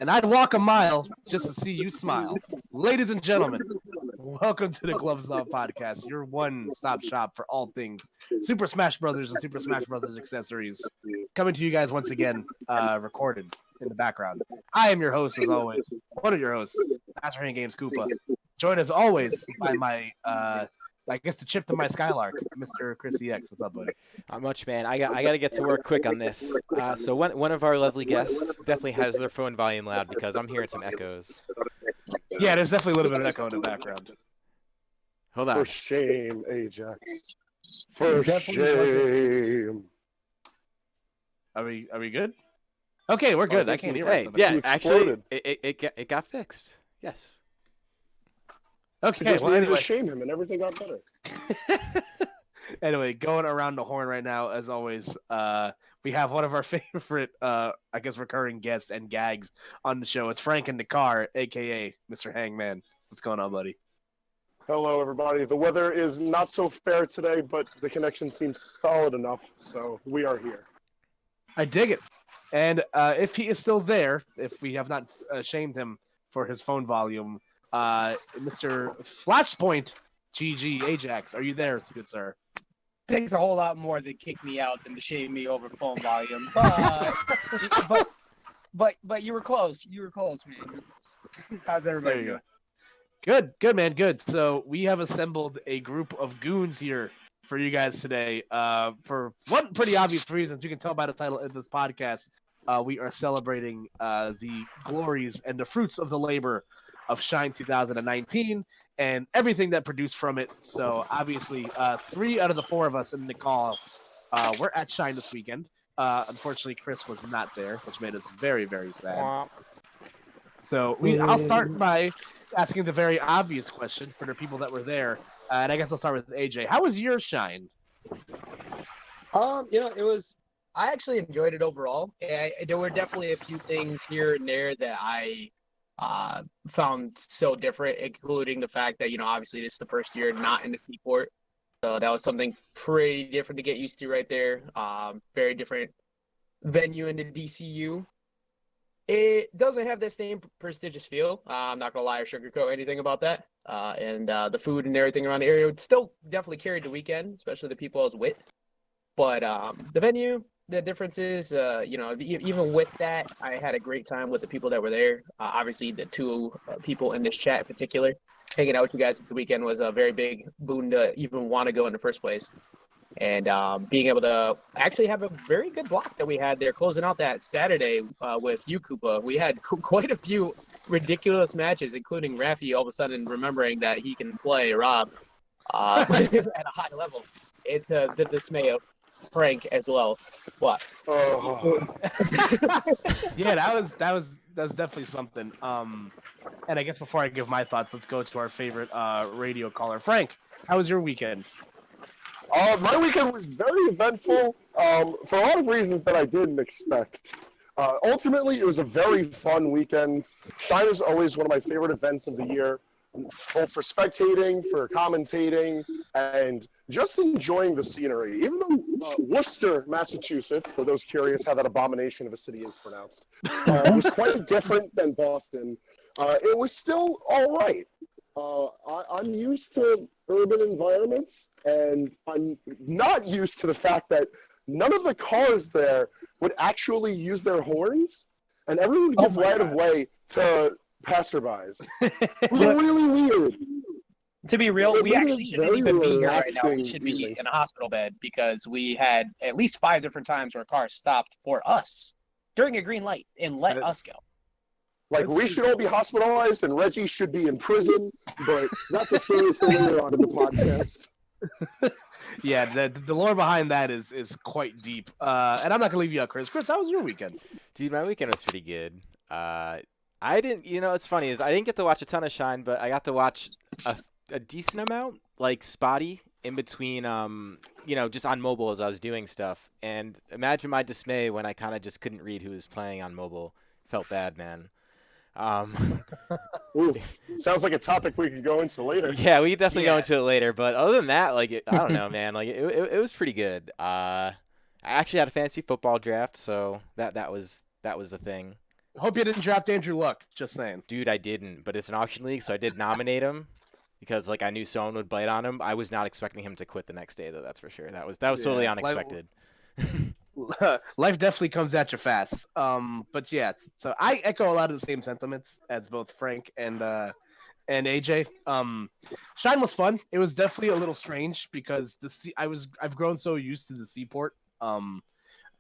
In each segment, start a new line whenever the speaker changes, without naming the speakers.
and I'd walk a mile just to see you smile. Ladies and gentlemen, welcome to the Gloves Off Podcast, your one-stop shop for all things Super Smash Brothers and Super Smash Brothers accessories. Coming to you guys once again, recorded in the background. I am your host, as always, one of your hosts, Master Hand Games Koopa. Joined as always by my, I guess the chip to my Skylark, Mr. Chris EX. What's up, buddy?
Not much, man. I got to get to work quick on this. So one of our lovely guests definitely has their phone volume loud because I'm hearing some echoes.
Yeah, there's definitely a little bit of echo in the background.
Hold on.
For shame, Ajax. For shame.
Are we good? Okay, we're good. I can't hear
Hey,
myself.
yeah, actually, it got fixed. Yes.
Okay, well,
Anyway.
anyway.
To shame him and everything got better.
Anyway, going around the horn right now, as always, we have one of our favorite, recurring guests and gags on the show. It's Frank in the car, a.k.a. Mr. Hangman. What's going on, buddy?
Hello, everybody. The weather is not so fair today, but the connection seems solid enough, so we are here.
I dig it. And if he is still there, if we have not shamed him for his phone volume, Mr. Flashpoint GG Ajax, are you there, good sir?
Takes a whole lot more to kick me out than to shame me over phone volume. But you were close. You were close, man. You were close. How's everybody
There you
doing?
go. Good, man, good. So we have assembled a group of goons here for you guys today. For one pretty obvious reason, you can tell by the title of this podcast, we are celebrating the glories and the fruits of the labor of Shine 2019 and everything that produced from it. So obviously, 3 out of the 4 of us in the call were at Shine this weekend. Unfortunately, Chris was not there, which made us very, very sad. So I'll start by asking the very obvious question for the people that were there, and I guess I'll start with AJ. How was your Shine?
It was. I actually enjoyed it overall. There were definitely a few things here and there that I found so different, including the fact that, obviously this is the first year not in the Seaport. So that was something pretty different to get used to right there. Very different venue in the DCU. It doesn't have that same prestigious feel. I'm not going to lie or sugarcoat anything about that. And the food and everything around the area would still definitely carried the weekend, especially the people I was with. But the venue, the difference is, even with that, I had a great time with the people that were there. Obviously, the 2 people in this chat in particular, hanging out with you guys at the weekend was a very big boon to even want to go in the first place. And being able to actually have a very good block that we had there, closing out that Saturday with you, Koopa. We had quite a few ridiculous matches, including Rafi all of a sudden remembering that he can play Rob at a high level. It's the dismay of Frank as well. What?
Oh.
Yeah, that was definitely something. And I guess before I give my thoughts, let's go to our favorite radio caller, Frank. How was your weekend?
My weekend was very eventful for a lot of reasons that I didn't expect. Ultimately, it was a very fun weekend. Shine is always one of my favorite events of the year, both for spectating, for commentating, and just enjoying the scenery. Even though Worcester, Massachusetts, for those curious how that abomination of a city is pronounced, was quite different than Boston, it was still all right. I'm used to urban environments, and I'm not used to the fact that none of the cars there would actually use their horns, and everyone would give right of way to passerbys. It was really weird.
To be real, we actually shouldn't even be here right now. We
relaxing
should be
evening.
in a hospital bed because we had at least 5 different times where cars stopped for us during a green light and let us go.
Like, we should all be hospitalized, and Reggie should be in prison, but that's a story for later on in the podcast.
Yeah, the lore behind that is quite deep. And I'm not gonna leave you out, Chris. Chris, how was your weekend?
Dude, my weekend was pretty good. I didn't, it's funny is I didn't get to watch a ton of Shine, but I got to watch a decent amount, like spotty in between, just on mobile as I was doing stuff. And imagine my dismay when I kind of just couldn't read who was playing on mobile. Felt bad, man.
Ooh, sounds like a topic we could go into later.
Yeah, we could definitely go into it later. But other than that, I don't know, man. It was pretty good. I actually had a fantasy football draft, so that was a thing.
Hope you didn't draft Andrew Luck. Just saying.
Dude, I didn't, but it's an auction league, so I did nominate him because like I knew someone would bite on him. I was not expecting him to quit the next day, though. That's for sure. That was totally unexpected.
Life definitely comes at you fast. But yeah, so I echo a lot of the same sentiments as both Frank and AJ. Shine was fun. It was definitely a little strange because I've grown so used to the Seaport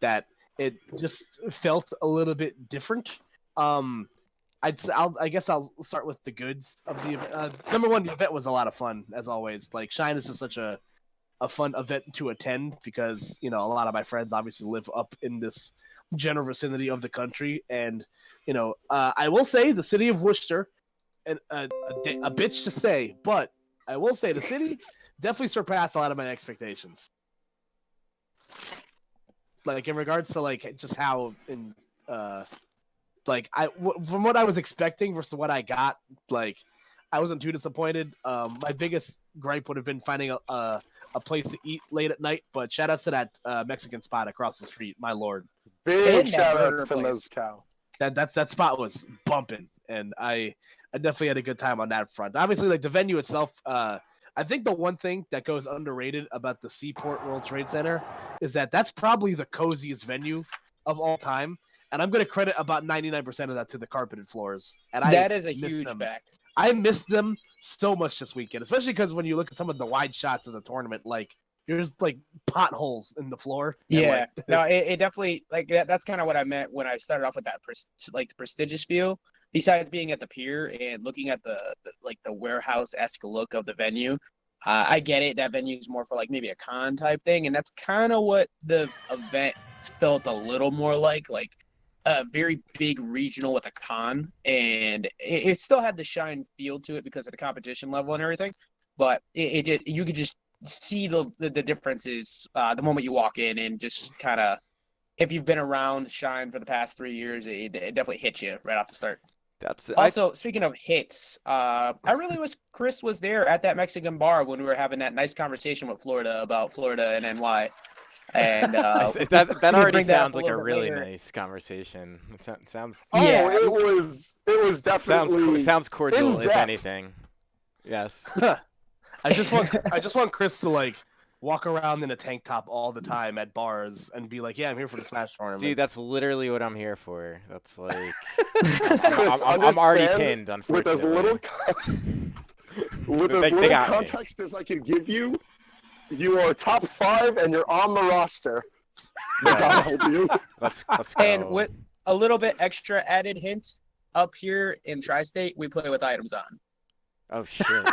that it just felt a little bit different. I guess I'll start with the goods of the event. Number one, the event was a lot of fun as always. Like Shine is just such a fun event to attend because a lot of my friends obviously live up in this general vicinity of the country, and I will say the city of Worcester, and a bitch to say, but I will say the city definitely surpassed a lot of my expectations. Like in regards to like just how from what I was expecting versus what I got, like I wasn't too disappointed. My biggest gripe would have been finding a place to eat late at night, but shout out to that Mexican spot across the street. My lord,
Big shout out to Mezcal.
That spot was bumping, and I definitely had a good time on that front. Obviously, like the venue itself, I think the one thing that goes underrated about the Seaport World Trade Center is that that's probably the coziest venue of all time. And I'm going to credit about 99% of that to the carpeted floors. And
that is a huge fact.
I missed them so much this weekend, especially because when you look at some of the wide shots of the tournament, like there's like potholes in the floor.
Yeah, no, it definitely like that's kind of what I meant when I started off with that the prestigious feel. Besides being at the pier and looking at the warehouse-esque look of the venue, I get it. That venue is more for like maybe a con type thing, and that's kind of what the event felt a little more like a very big regional with a con, and it still had the Shine feel to it because of the competition level and everything. But you could just see the differences the moment you walk in, and just kind of if you've been around Shine for the past 3 years, it definitely hits you right off the start. Speaking of hits, I really wish Chris was there at that Mexican bar when we were having that nice conversation with Florida about Florida and NY. And
that already sounds like a really nice conversation. It sounds.
Yeah, it was definitely
sounds cordial if anything. Yes.
I just want Chris to like walk around in a tank top all the time at bars and be like, "Yeah, I'm here for the Smash tournament."
Dude, that's literally what I'm here for. That's like I'm already pinned, unfortunately.
With as little context as I can give you, you are top 5 and you're on the roster. God help you.
Let's go.
And with a little bit extra added hint, up here in Tristate, we play with items on.
Oh shit!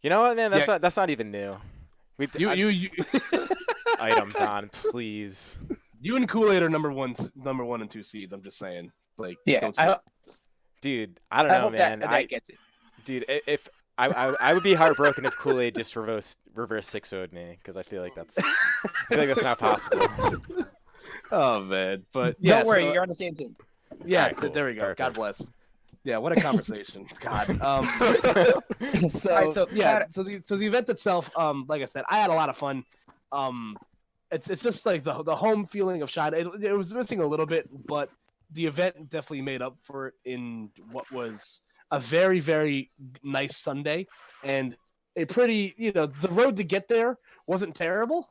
You know what, man? That's not even new.
You
items on, please.
You and Kool-Aid are number 1 and 2 seeds. I'm just saying. Like,
yeah,
dude, I don't know, man.
That gets it.
Dude, if I would be heartbroken if Kool-Aid just reverse 6-0'd me, because I feel like that's not possible.
Oh man, but yeah,
don't worry, you're on the same team.
Yeah,
right, cool.
There we go.
Perfect.
God bless. Yeah, what a conversation. God. So the event itself, like I said, I had a lot of fun. It's just like the home feeling of Shine. It was missing a little bit, but the event definitely made up for it in what was a very, very nice Sunday, and a pretty, the road to get there wasn't terrible.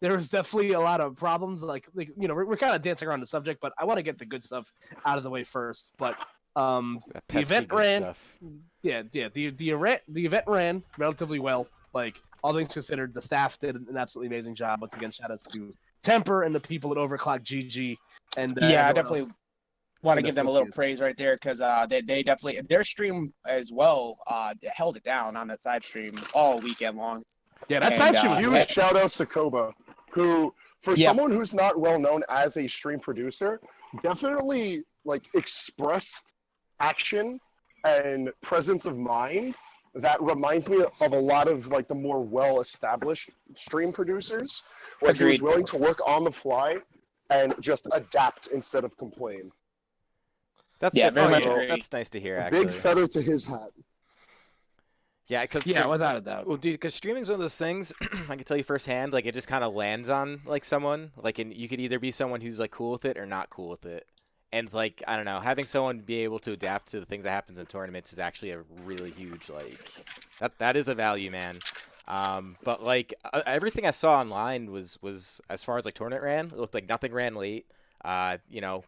There was definitely a lot of problems, like we're kind of dancing around the subject, but I want to get the good stuff out of the way first. But the event ran, stuff. The event ran relatively well. Like all things considered, the staff did an absolutely amazing job. Once again, shout outs to Temper and the people at Overclock GG. And
I definitely want to give them a little praise right there because they definitely their stream as well held it down on that side stream all weekend long.
Yeah, that side stream.
Huge shout outs to Koba, who for someone who's not well known as a stream producer, definitely like expressed action and presence of mind that reminds me of a lot of like the more well established stream producers, where he was willing to work on the fly and just adapt instead of complain.
That's good. Very much that's nice to hear, actually.
Big feather to his hat.
Yeah,
without a doubt.
Well, dude, because streaming's one of those things I can tell you firsthand. Like, it just kind of lands on like someone. Like, and you could either be someone who's like cool with it or not cool with it. And like, I don't know, having someone be able to adapt to the things that happens in tournaments is actually a really huge, like, that is a value, man. But like everything I saw online was as far as like tournament ran, it looked like nothing ran late.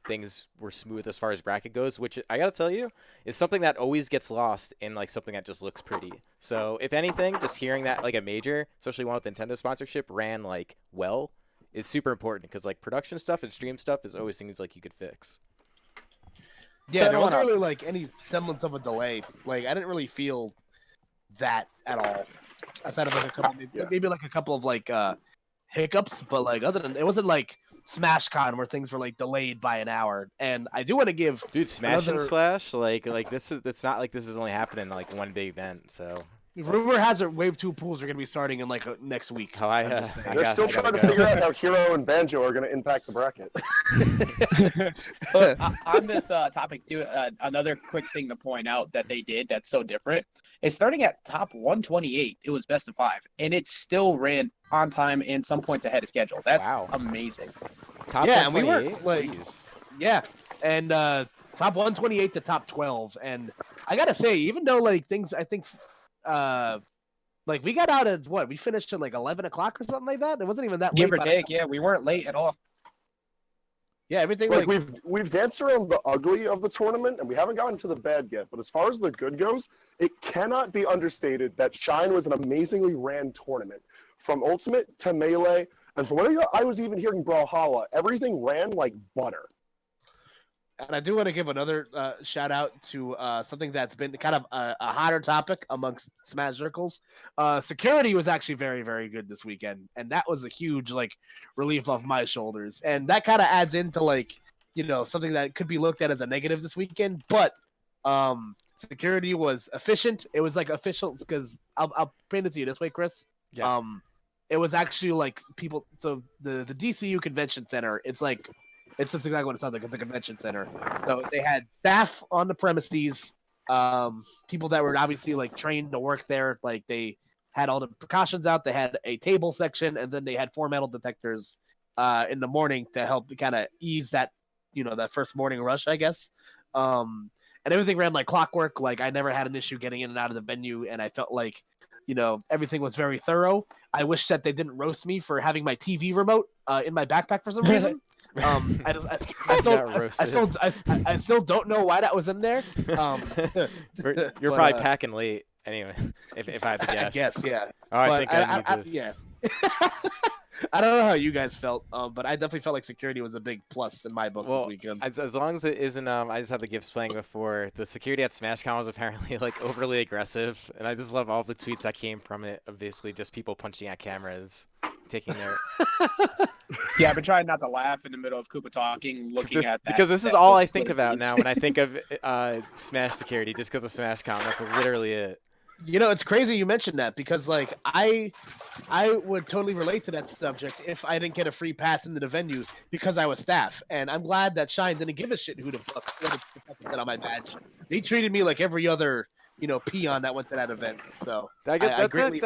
Things were smooth as far as bracket goes, which I gotta tell you is something that always gets lost in like something that just looks pretty. So if anything, just hearing that like a major, especially one with Nintendo sponsorship, ran like well is super important because like production stuff and stream stuff is always things like you could fix.
Yeah, there wasn't really like any semblance of a delay. Like I didn't really feel that at all. Aside of like a couple, maybe like a couple of like hiccups, but like other than it wasn't like SmashCon where things were like delayed by an hour. And I do want to give
Smash and Splash like this is it's not like this is only happening like one big event. So
rumor has it Wave 2 pools are going to be starting in like next week.
Oh,
they're still trying to figure out how Hero and Banjo are going to impact the bracket.
But on this topic, too, another quick thing to point out that they did that's so different is starting at top 128, it was best of 5, and it still ran on time and some points ahead of schedule. That's amazing.
Top 128?
Yeah, and top 128 to top 12, and I gotta say, even though like things, I think. Like we got out at what? We finished at like 11 o'clock or something like that. It wasn't even that late.
Give or take, yeah, we weren't late at all.
Yeah, everything
like we've danced around the ugly of the tournament, and we haven't gotten to the bad yet. But as far as the good goes, it cannot be understated that Shine was an amazingly ran tournament, from Ultimate to Melee, and from what I was even hearing Brawlhalla, everything ran like butter.
And I do want to give another shout out to something that's been kind of a hotter topic amongst Smash circles. Security was actually very, very good this weekend, and that was a huge like relief off my shoulders. And that kind of adds into like something that could be looked at as a negative this weekend. But security was efficient. It was like official because I'll paint it to you this way, Chris.
Yeah.
It was actually like people. So the DCU Convention Center. It's just exactly what it sounds like. It's a convention center. So they had staff on the premises, people that were obviously like trained to work there. Like they had all the precautions out. They had a table section, and then they had 4 metal detectors in the morning to help kind of ease that, that first morning rush, I guess. And everything ran like clockwork. Like I never had an issue getting in and out of the venue, and I felt like, everything was very thorough. I wish that they didn't roast me for having my TV remote in my backpack for some reason. I still don't know why that was in there.
You're probably packing late anyway. If I had to guess.
I guess, yeah.
Oh, I think I need this.
Yeah. I don't know how you guys felt, but I definitely felt like security was a big plus in my book this weekend.
As long as it isn't, I just had the GIFs playing before. The security at SmashCon was apparently like overly aggressive, and I just love all the tweets that came from it of basically just people punching at cameras, taking their.
Yeah, I've been trying not to laugh in the middle of Koopa talking, looking at that.
Because this is all I think about now when I think of Smash security, just because of SmashCon. That's literally it.
It's crazy you mentioned that because like I would totally relate to that subject if I didn't get a free pass into the venue because I was staff, and I'm glad that Shine didn't give a shit who the fuck said on my badge. They treated me like every other peon that went to that event. So
that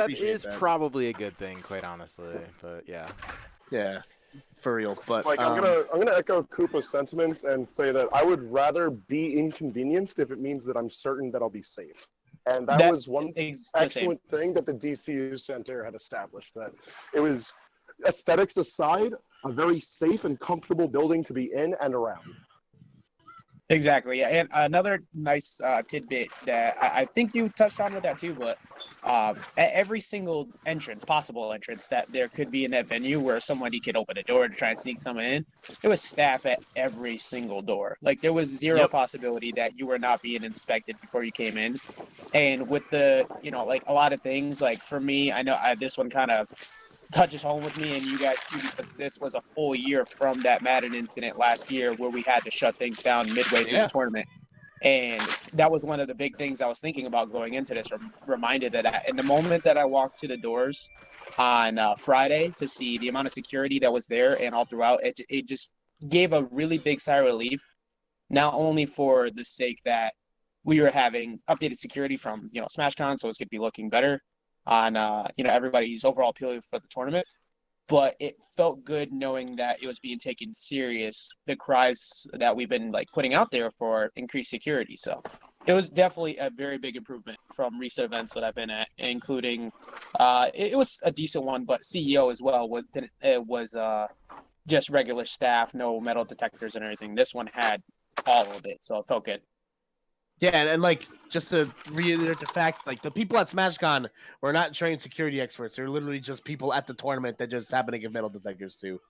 is probably a good thing, quite honestly. But
yeah, for real. But
like I'm gonna echo Koopa's sentiments and say that I would rather be inconvenienced if it means that I'm certain that I'll be safe. And that was one excellent thing that the DCU Center had established, that it was, aesthetics aside, a very safe and comfortable building to be in and around.
Exactly. Yeah. And another nice tidbit that I think you touched on with that too, but at every single possible entrance that there could be in that venue where somebody could open a door to try and sneak someone in, there was staff at every single door. Like there was zero possibility that you were not being inspected before you came in. And with the, like a lot of things, like for me, I know this one kind of touches home with me and you guys too, because this was a full year from that Madden incident last year where we had to shut things down midway through the tournament. And that was one of the big things I was thinking about going into this, reminded that in the moment that I walked to the doors on Friday to see the amount of security that was there and all throughout, it just gave a really big sigh of relief, not only for the sake that we were having updated security from, SmashCon, so it's going to be looking better on, everybody's overall appeal for the tournament. but it felt good knowing that it was being taken serious. The cries that we've been like putting out there for increased security. So it was definitely a very big improvement from recent events that I've been at, including it was a decent one, but CEO as well was just regular staff, no metal detectors and everything. This one had all of it, so it felt good.
Yeah, and like just to reiterate the fact, like the people at SmashCon were not trained security experts. They're literally just people at the tournament that just happen to give metal detectors to.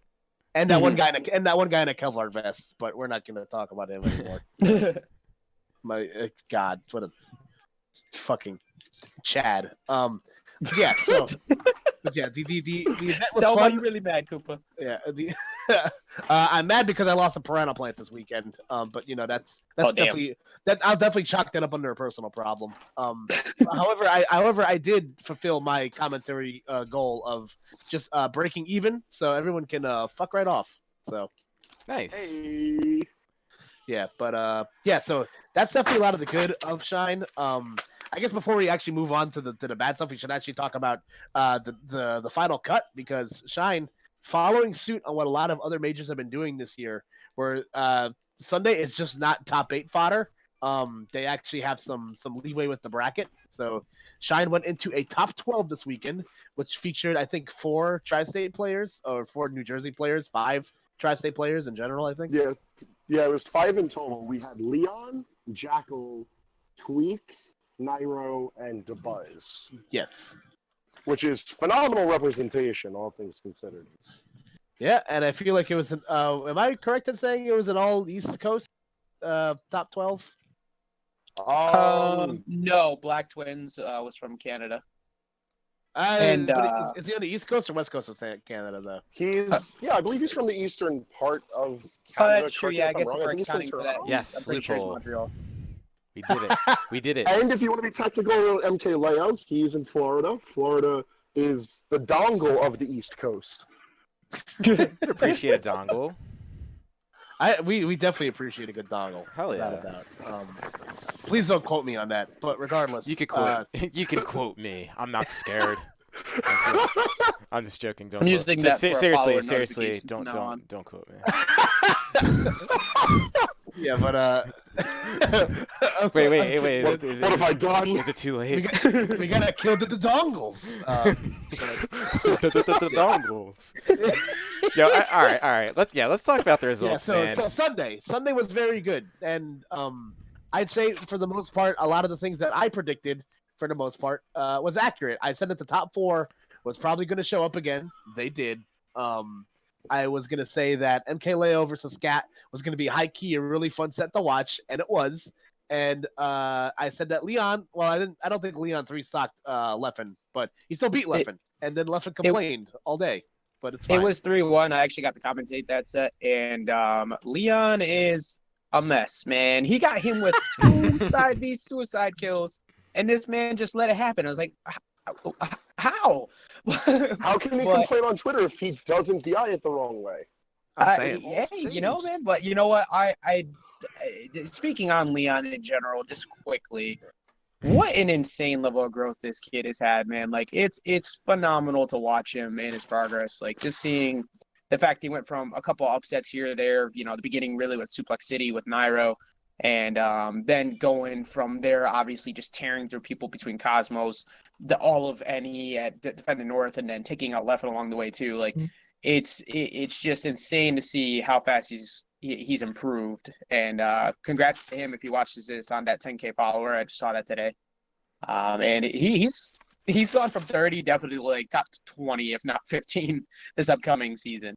And that one guy in a Kevlar vest, but we're not gonna talk about him anymore. My God, what a fucking Chad. Yeah. So, but yeah, the event was
Tell
fun.
why you really mad, Koopa.
Yeah, I'm mad because I lost a piranha plant this weekend. But you know that's definitely I'll definitely chalk that up under a personal problem. However, I did fulfill my commentary goal of just breaking even, so everyone can fuck right off. So
Nice.
Hey.
yeah, but yeah, so that's definitely a lot of the good of Shine. I guess before we actually move on to the bad stuff, we should actually talk about the final cut, because Shine, following suit on what a lot of other majors have been doing this year, where Sunday is just not top 8 fodder. They actually have some leeway with the bracket. So Shine went into a top 12 this weekend, which featured I think 4 Tri-State players, or 4 New Jersey players, 5 Tri-State players in general, I think.
Yeah, it was 5 in total. We had Leon, Jackal, Tweak, Nairo, and DeBuzz,
Yes.
which is phenomenal representation, all things considered.
Yeah, and I feel like it was an. Am I correct in saying it was an all East Coast top 12?
No, Black Twins was from Canada.
But is he on the East Coast or West Coast of Canada, though?
I believe he's from the eastern part of
Oh,
Canada.
that's true.
Correct me
Yeah, I
if I'm
guess
wrong.
if we're
think he's from
accounting for that,
Toronto.
Yes,
I'm pretty sure he's
loophole.
Montreal.
We did it. We did it.
And if you want to be technical, MkLeo, he's in Florida. Florida is the dongle of the East Coast.
Appreciate a dongle.
We definitely appreciate a good dongle.
Hell yeah.
Without a doubt. Please don't quote me on that. But regardless,
You could quote. You can quote me. I'm not scared. I'm just joking. Don't
I'm
quote.
using that for a follower
Seriously,
notification from now on.
don't quote me.
Yeah, but
Wait.
What have I done?
Is it too late?
we gotta kill the dongles.
The dongles. Yo, all right. Let's talk about the results, man.
So Sunday was very good, and I'd say for the most part, a lot of the things that I predicted, for the most part, was accurate. I said that the top 4 was probably going to show up again. They did. I was going to say that MkLeo versus Scat was going to be high-key a really fun set to watch, and it was. And I said that Leon, well, I don't think Leon 3-stocked Leffen, but he still beat Leffen. And then Leffen complained all day, but it's fine.
It was 3-1. I actually got to commentate that set, and Leon is a mess, man. He got him with 2 these suicide kills, and this man just let it happen. I was like, how?
How can he complain on Twitter if he doesn't DI it the wrong way?
Hey, you know, man. But you know what? I speaking on Leon in general, just quickly, what an insane level of growth this kid has had, man. Like it's phenomenal to watch him and his progress. Like just seeing the fact he went from a couple upsets here or there, you know, the beginning really with Suplex City with Nairo, and then going from there, obviously just tearing through people between Cosmos, all of NE at Defend the North, and then taking out Leffen along the way too. Like it's just insane to see how fast he's improved. And congrats to him if he watches this on that 10K follower. I just saw that today. And he's gone from 30 definitely like top 20, if not 15, this upcoming season.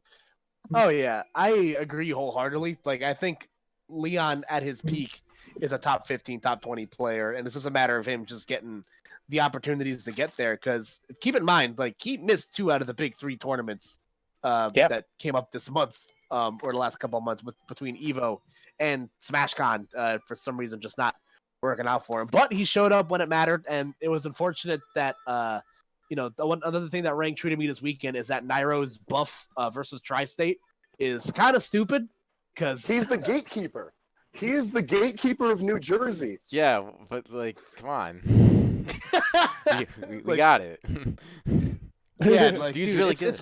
Oh yeah, I agree wholeheartedly. Like I think Leon at his peak is a top 15, top 20 player, and it's just a matter of him just getting the opportunities to get there. Because keep in mind, like he missed 2 out of the big 3 tournaments that came up this month, or the last couple of months, between Evo and SmashCon. For some reason, just not working out for him. But he showed up when it mattered, and it was unfortunate that another thing that rang true to me this weekend is that Nairo's buff versus Tri-State is kind of stupid. Because
he's the gatekeeper. He is the gatekeeper of New Jersey.
Yeah, but like, come on, we got it.
Yeah, like,
dude's
dude,
really good.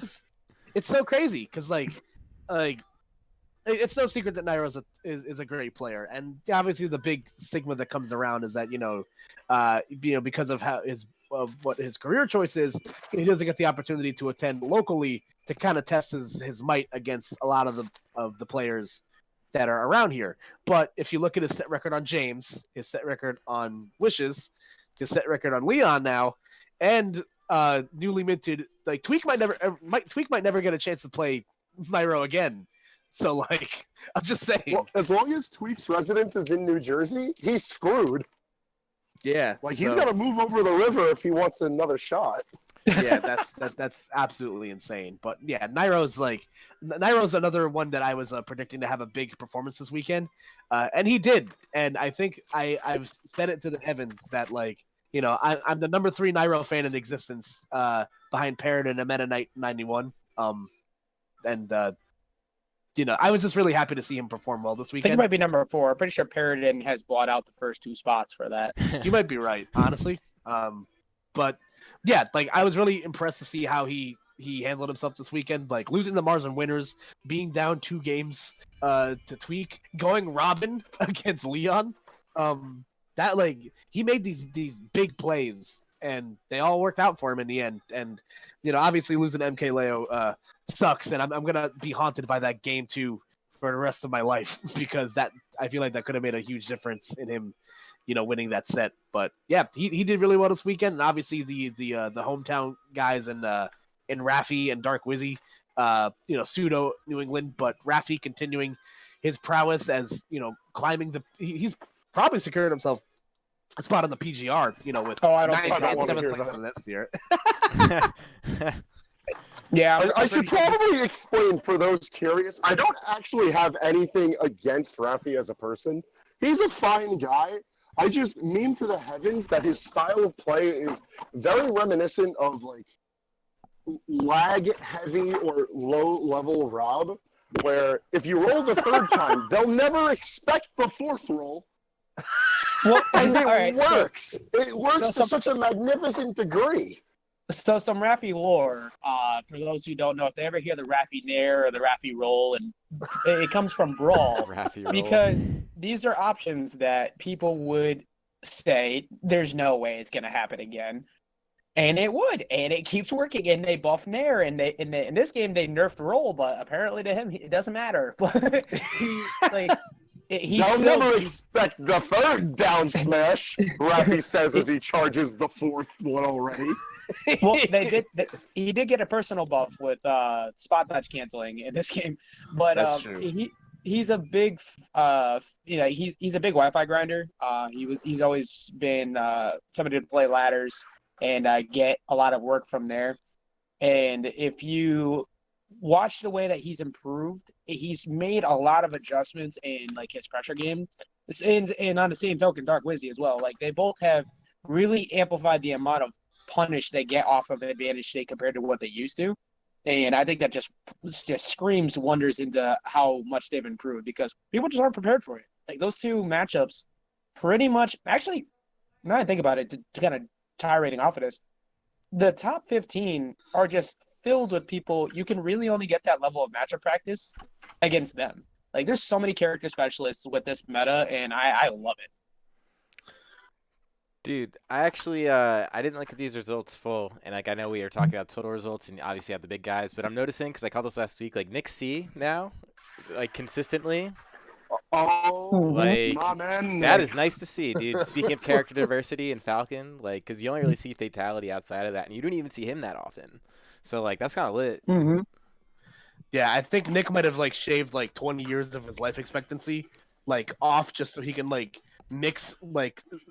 it's so crazy because like it's no secret that Nairo is a great player, and obviously the big stigma that comes around is that because of what his career choice is, he doesn't get the opportunity to attend locally to kind of test his might against a lot of the players that are around here. But if you look at his set record on James, his set record on Wishes, his set record on Leon now, and newly minted, like Tweak might never get a chance to play Nairo again. So like, I'm just saying.
Well, as long as Tweak's residence is in New Jersey, he's screwed.
Yeah,
Like he's got to move over the river if he wants another shot.
Yeah, that's absolutely insane. But yeah, Nairo's another one that I was predicting to have a big performance this weekend, and he did. And I think I've said it to the heavens that I'm the number 3 Nairo fan in existence, behind Parrot and Meta Knight 91. I was just really happy to see him perform well this
I think
weekend.
it might be number 4. I'm pretty sure Paradin has bought out the first 2 spots for that.
You might be right, honestly. But yeah, like I was really impressed to see how he handled himself this weekend, like losing the Mars and winners, being down 2 games to Tweak, going Robin against Leon. That he made these big plays and they all worked out for him in the end. And obviously losing MkLeo sucks, and I'm gonna be haunted by that game 2 for the rest of my life because I feel like that could have made a huge difference in him winning that set. But yeah, he did really well this weekend, and obviously the hometown guys in Raffi and Dark Wizzy, pseudo New England, but Raffi continuing his prowess as climbing he's probably secured himself a spot on the PGR, with
I don't
9th and
want to
7th
hear
place
that.
on this year.
Yeah,
I should probably explain for those curious. I don't actually have anything against Raffi as a person. He's a fine guy. I just mean to the heavens that his style of play is very reminiscent of lag heavy or low level Rob, where if you roll the 3rd time, they'll never expect the 4th roll.
Well,
And it
all right,
works. It works
so
to such a magnificent degree.
So some Raffi lore, for those who don't know, if they ever hear the Raffi Nair or the Raffi Roll, and it comes from Brawl,
Raffi roll.
because these are options that people would say, there's no way it's going to happen again. And it would, and it keeps working, and they buff Nair, and in this game they nerfed Roll, but apparently to him, it doesn't matter.
They'll never expect the 3rd down smash, Raffi says as he charges the 4th one already.
Well, he did get a personal buff with spot dodge canceling in this game, but
That's true.
he's a big he's a big Wi-Fi grinder. He's always been somebody to play ladders and get a lot of work from there. And if you watch the way that he's improved, he's made a lot of adjustments in his pressure game, and on the same token, Dark Wizzy as well. Like they both have really amplified the amount of punish they get off of advantage state compared to what they used to. And I think that just screams wonders into how much they've improved because people just aren't prepared for it. Like those 2 matchups pretty much, actually, now I think about it, to kind of tirading off of this, the top 15 are just filled with people. You can really only get that level of matchup practice against them. Like there's so many character specialists with this meta, and I love it.
Dude, I actually I didn't look at these results full, and I know we are talking about total results, and obviously have the big guys, but I'm noticing because I called this last week, Nick C now, consistently.
Oh,
my
man.
That is nice to see, dude. Speaking of character diversity in Falcon, because you only really see Fatality outside of that, and you don't even see him that often. So that's kind of lit.
Mm-hmm.
Yeah, I think Nick might have shaved 20 years of his life expectancy off just so he can mix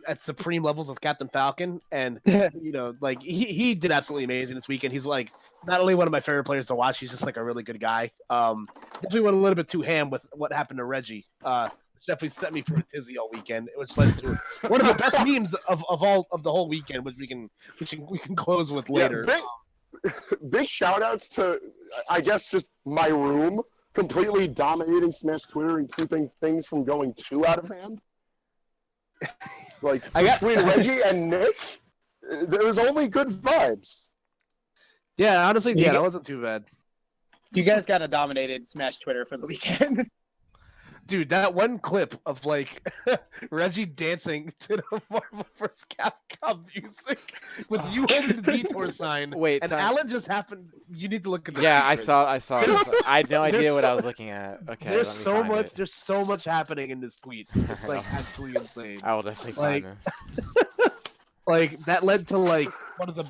at supreme levels with Captain Falcon, and he did absolutely amazing this weekend. He's not only one of my favorite players to watch, he's just a really good guy. Definitely went a little bit too ham with what happened to Reggie. Which definitely set me for a tizzy all weekend, which led to one of the best memes of all of the whole weekend, which we can close with later.
Yeah, big shout outs to, I guess, just my room completely dominating Smash Twitter and keeping things from going too out of hand. Between Reggie and Nick, there was only good vibes.
Yeah, honestly, that wasn't too bad.
You guys got a dominated Smash Twitter for the weekend.
Dude, that one clip of like Reggie dancing to the Marvel vs. Capcom music with you holding the detour sign.
Wait,
and
time.
Alan just happened. You need to look at this.
Yeah, I
feed,
saw this. I had no idea what I
so-
was looking at. Okay,
There's
let me
so
find
much.
it.
There's so much happening in this tweet. It's like absolutely insane.
I will definitely
Like-
find this.
Like that led to like one of the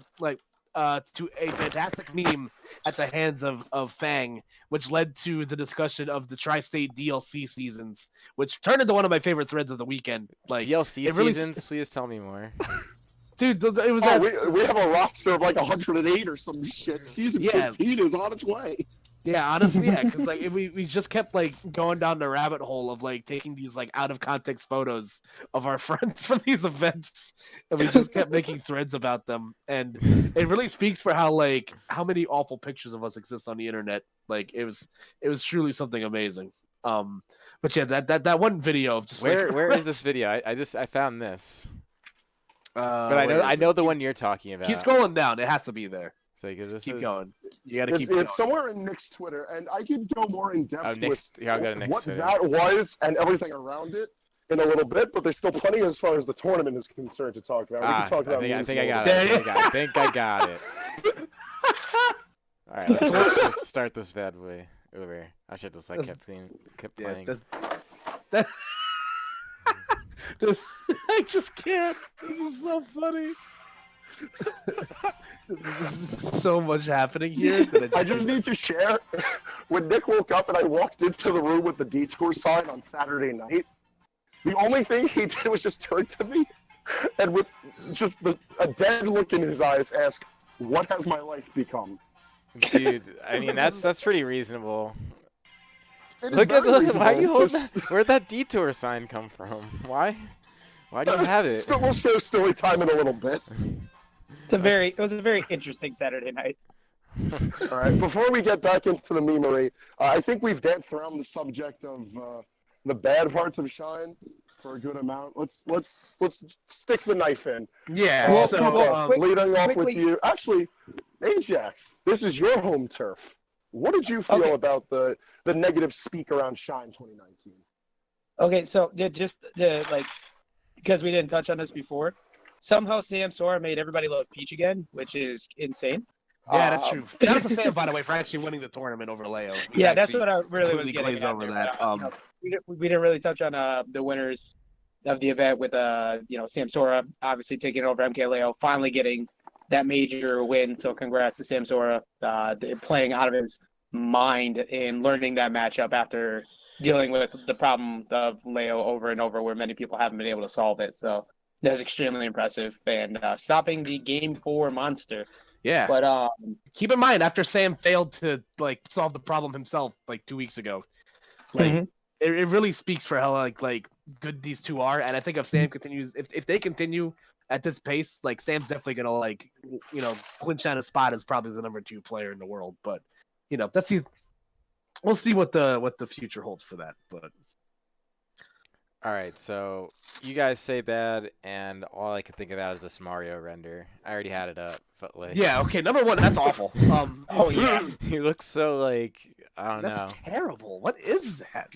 to a fantastic meme at the hands of Fang, which led to the discussion of the Tristate DLC seasons, which turned into one of my favorite threads of the weekend. Like
DLC
it really-
seasons, please tell me more.
dude, it was
Oh,
that.
we have a roster of like 108 or some shit. Season
Yeah.
15 is on its way.
Yeah, honestly, yeah, because like we just kept like going down the rabbit hole of like taking these like out of context photos of our friends from these events, and we just kept making threads about them, and it really speaks for how many awful pictures of us exist on the internet. Like it was truly something amazing. But yeah, that one video of just
Where is this video? I found this, but
where
I
is
know
it?
the one you're talking about.
Keep scrolling down. It has to be there.
So this
Keep
is...
going. You got to keep
It's
going.
somewhere in Nick's Twitter, and I could go more in depth
Oh, Nick's.
with
Yeah, I'll go to Nick's
what
Twitter.
that was and everything around it in a little bit, but there's still plenty as far as the tournament is concerned to talk about. We can talk about
I think I got
Yeah,
it. I think I got it. All right, let's start this bad boy over. I should just like kept playing.
I just can't. This is so funny. There's so much happening here. That
I just need to share. When Nick woke up and I walked into the room with the detour sign on Saturday night, the only thing he did was just turn to me and with just a dead look in his eyes ask, "What has my life become?"
Dude, I mean that's pretty reasonable.
It is
Look at
very
why are you
reasonable.
holding
Just-
that? Where'd that detour sign come from? Why do you have it?
We'll share story time in a little bit.
It was a very interesting Saturday night.
All right. Before we get back into the memery, I think we've danced around the subject of the bad parts of Shine for a good amount. Let's stick the knife in.
Yeah.
Well,
so
Leading off with
quickly-
you, actually, Ajax. This is your home turf. What did you feel
Okay.
about the negative speak around Shine 2019?
Okay, so because we didn't touch on this before, somehow Samsora made everybody love Peach again, which is insane.
yeah, that's true. Shout out to Sam, by the way, for actually winning the tournament over Leo. We
Yeah, that's
actually
what I really was
completely
getting
glazed
at
over
there,
that.
but, we didn't really touch on the winners of the event with Samsora obviously taking over MkLeo, finally getting that major win. So congrats to Samsora, playing out of his mind and learning that matchup after dealing with the problem of Leo over and over, where many people haven't been able to solve it. So that's extremely impressive, and stopping the Game 4 monster.
Yeah.
But
Keep in mind, after Sam failed to like solve the problem himself like 2 weeks ago, like
Mhm.
it really speaks for how like good these two are. And I think if Sam continues, if they continue at this pace, like Sam's definitely gonna clinch down a spot as probably the number 2 player in the world. But we'll see what the future holds for that. But
All right, so you guys say bad, and all I can think about is this Mario render. I already had it up, but like
yeah, okay, number 1, that's awful.
oh yeah,
he looks so like I don't know.
That's terrible. What is that?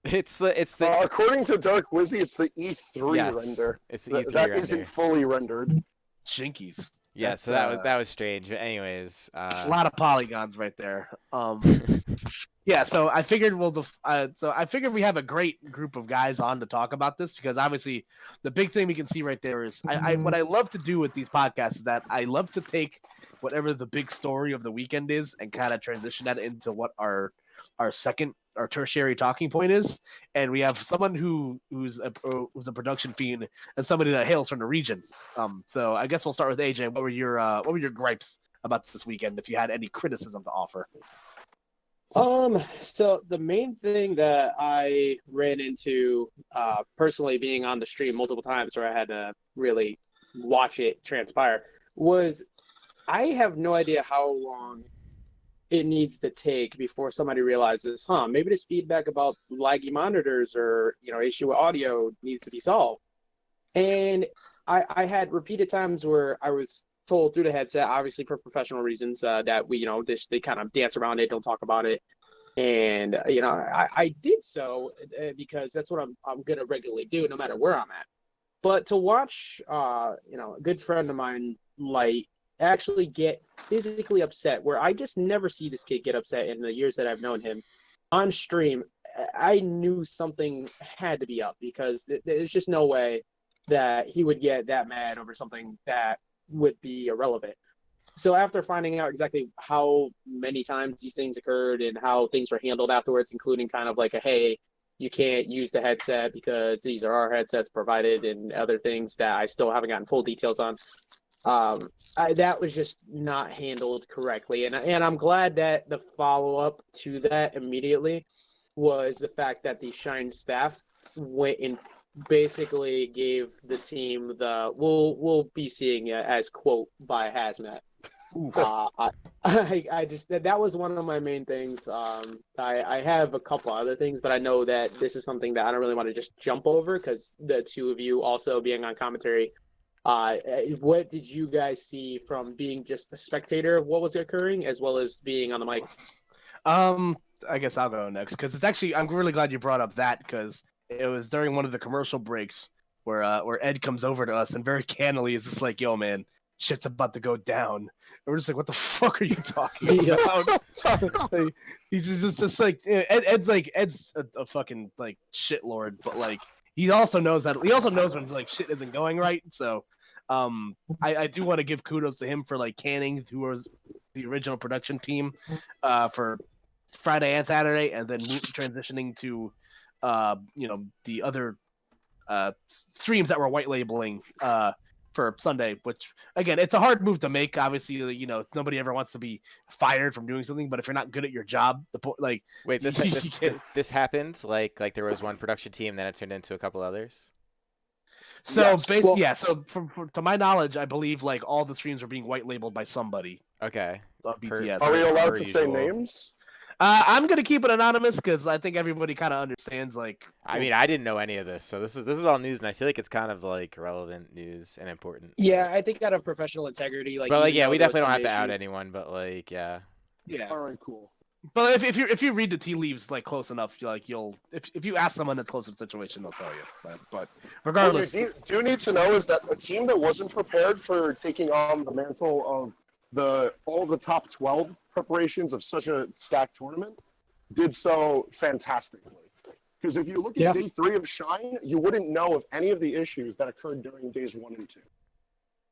It's the
According to Dark Wizzy, it's the E3
yes,
render.
it's the E3
That
render.
isn't fully rendered.
Jinkies.
Yeah,
That's,
so that was strange. But anyways,
a lot of polygons right there. Yeah, so I figured we have a great group of guys on to talk about this, because obviously the big thing we can see right there is what I love to do with these podcasts is that I love to take whatever the big story of the weekend is and kind of transition that into what our tertiary talking point is. And we have someone who's a production fiend and somebody that hails from the region. So I guess we'll start with AJ. What were your gripes about this weekend, if you had any criticism to offer?
So the main thing that I ran into, personally being on the stream multiple times where I had to really watch it transpire, was I have no idea how long it needs to take before somebody realizes, maybe this feedback about laggy monitors or, issue with audio needs to be solved. And I had repeated times where I was told through the headset, obviously for professional reasons, that they kind of dance around it, don't talk about it. And I did so because that's what I'm gonna regularly do, no matter where I'm at. But to watch, a good friend of mine, Light, actually get physically upset, where I just never see this kid get upset in the years that I've known him, on stream, I knew something had to be up, because there's just no way that he would get that mad over something that would be irrelevant. So after finding out exactly how many times these things occurred and how things were handled afterwards, including kind of like hey, you can't use the headset because these are our headsets provided, and other things that I still haven't gotten full details on, that was just not handled correctly. And I'm glad that the follow-up to that immediately was the fact that the Shine staff went and basically gave the team the we'll be seeing it as quote by hazmat. I just that was one of my main things. I have a couple other things, but I know that this is something that I don't really want to just jump over, because the two of you also being on commentary. What did you guys see from being just a spectator of what was occurring, as well as being on the mic?
I guess I'll go next, because it's actually, I'm really glad you brought up that, because it was during one of the commercial breaks where Ed comes over to us and very candidly is just like, "Yo, man, shit's about to go down." And we're just like, "What the fuck are you talking about?" Like, he's just like Ed's a fucking like shitlord, but like he also knows when like shit isn't going right. So I do want to give kudos to him for like canning who was the original production team for Friday and Saturday, and then transitioning to the other streams that were white labeling for Sunday, which again, it's a hard move to make. Obviously, nobody ever wants to be fired from doing something, but if you're not good at your job,
Wait, this happened? Like there was one production team, then it turned into a couple others?
So
Yes.
basically, yeah. So to my knowledge, I believe like all the streams are being white labeled by somebody.
Okay.
BTS.
Are we allowed to say
usual.
names?
I'm gonna keep it anonymous because I think everybody kind of understands. Like,
I mean, I didn't know any of this, so this is all news, and I feel like it's kind of like relevant news and important.
Yeah, I think out of professional integrity, like.
But like,
even
yeah,
though
we
there was
definitely don't
some
have to out
issues-
anyone, but like, yeah.
All right, cool.
But if you read the tea leaves like close enough, you'll if you ask someone in a close situation, they'll tell you. But regardless,
What you do need to know is that a team that wasn't prepared for taking on the mantle of all the top 12 preparations of such a stacked tournament did so fantastically. Because if you look at day 3 of Shine, you wouldn't know of any of the issues that occurred during days 1 and 2.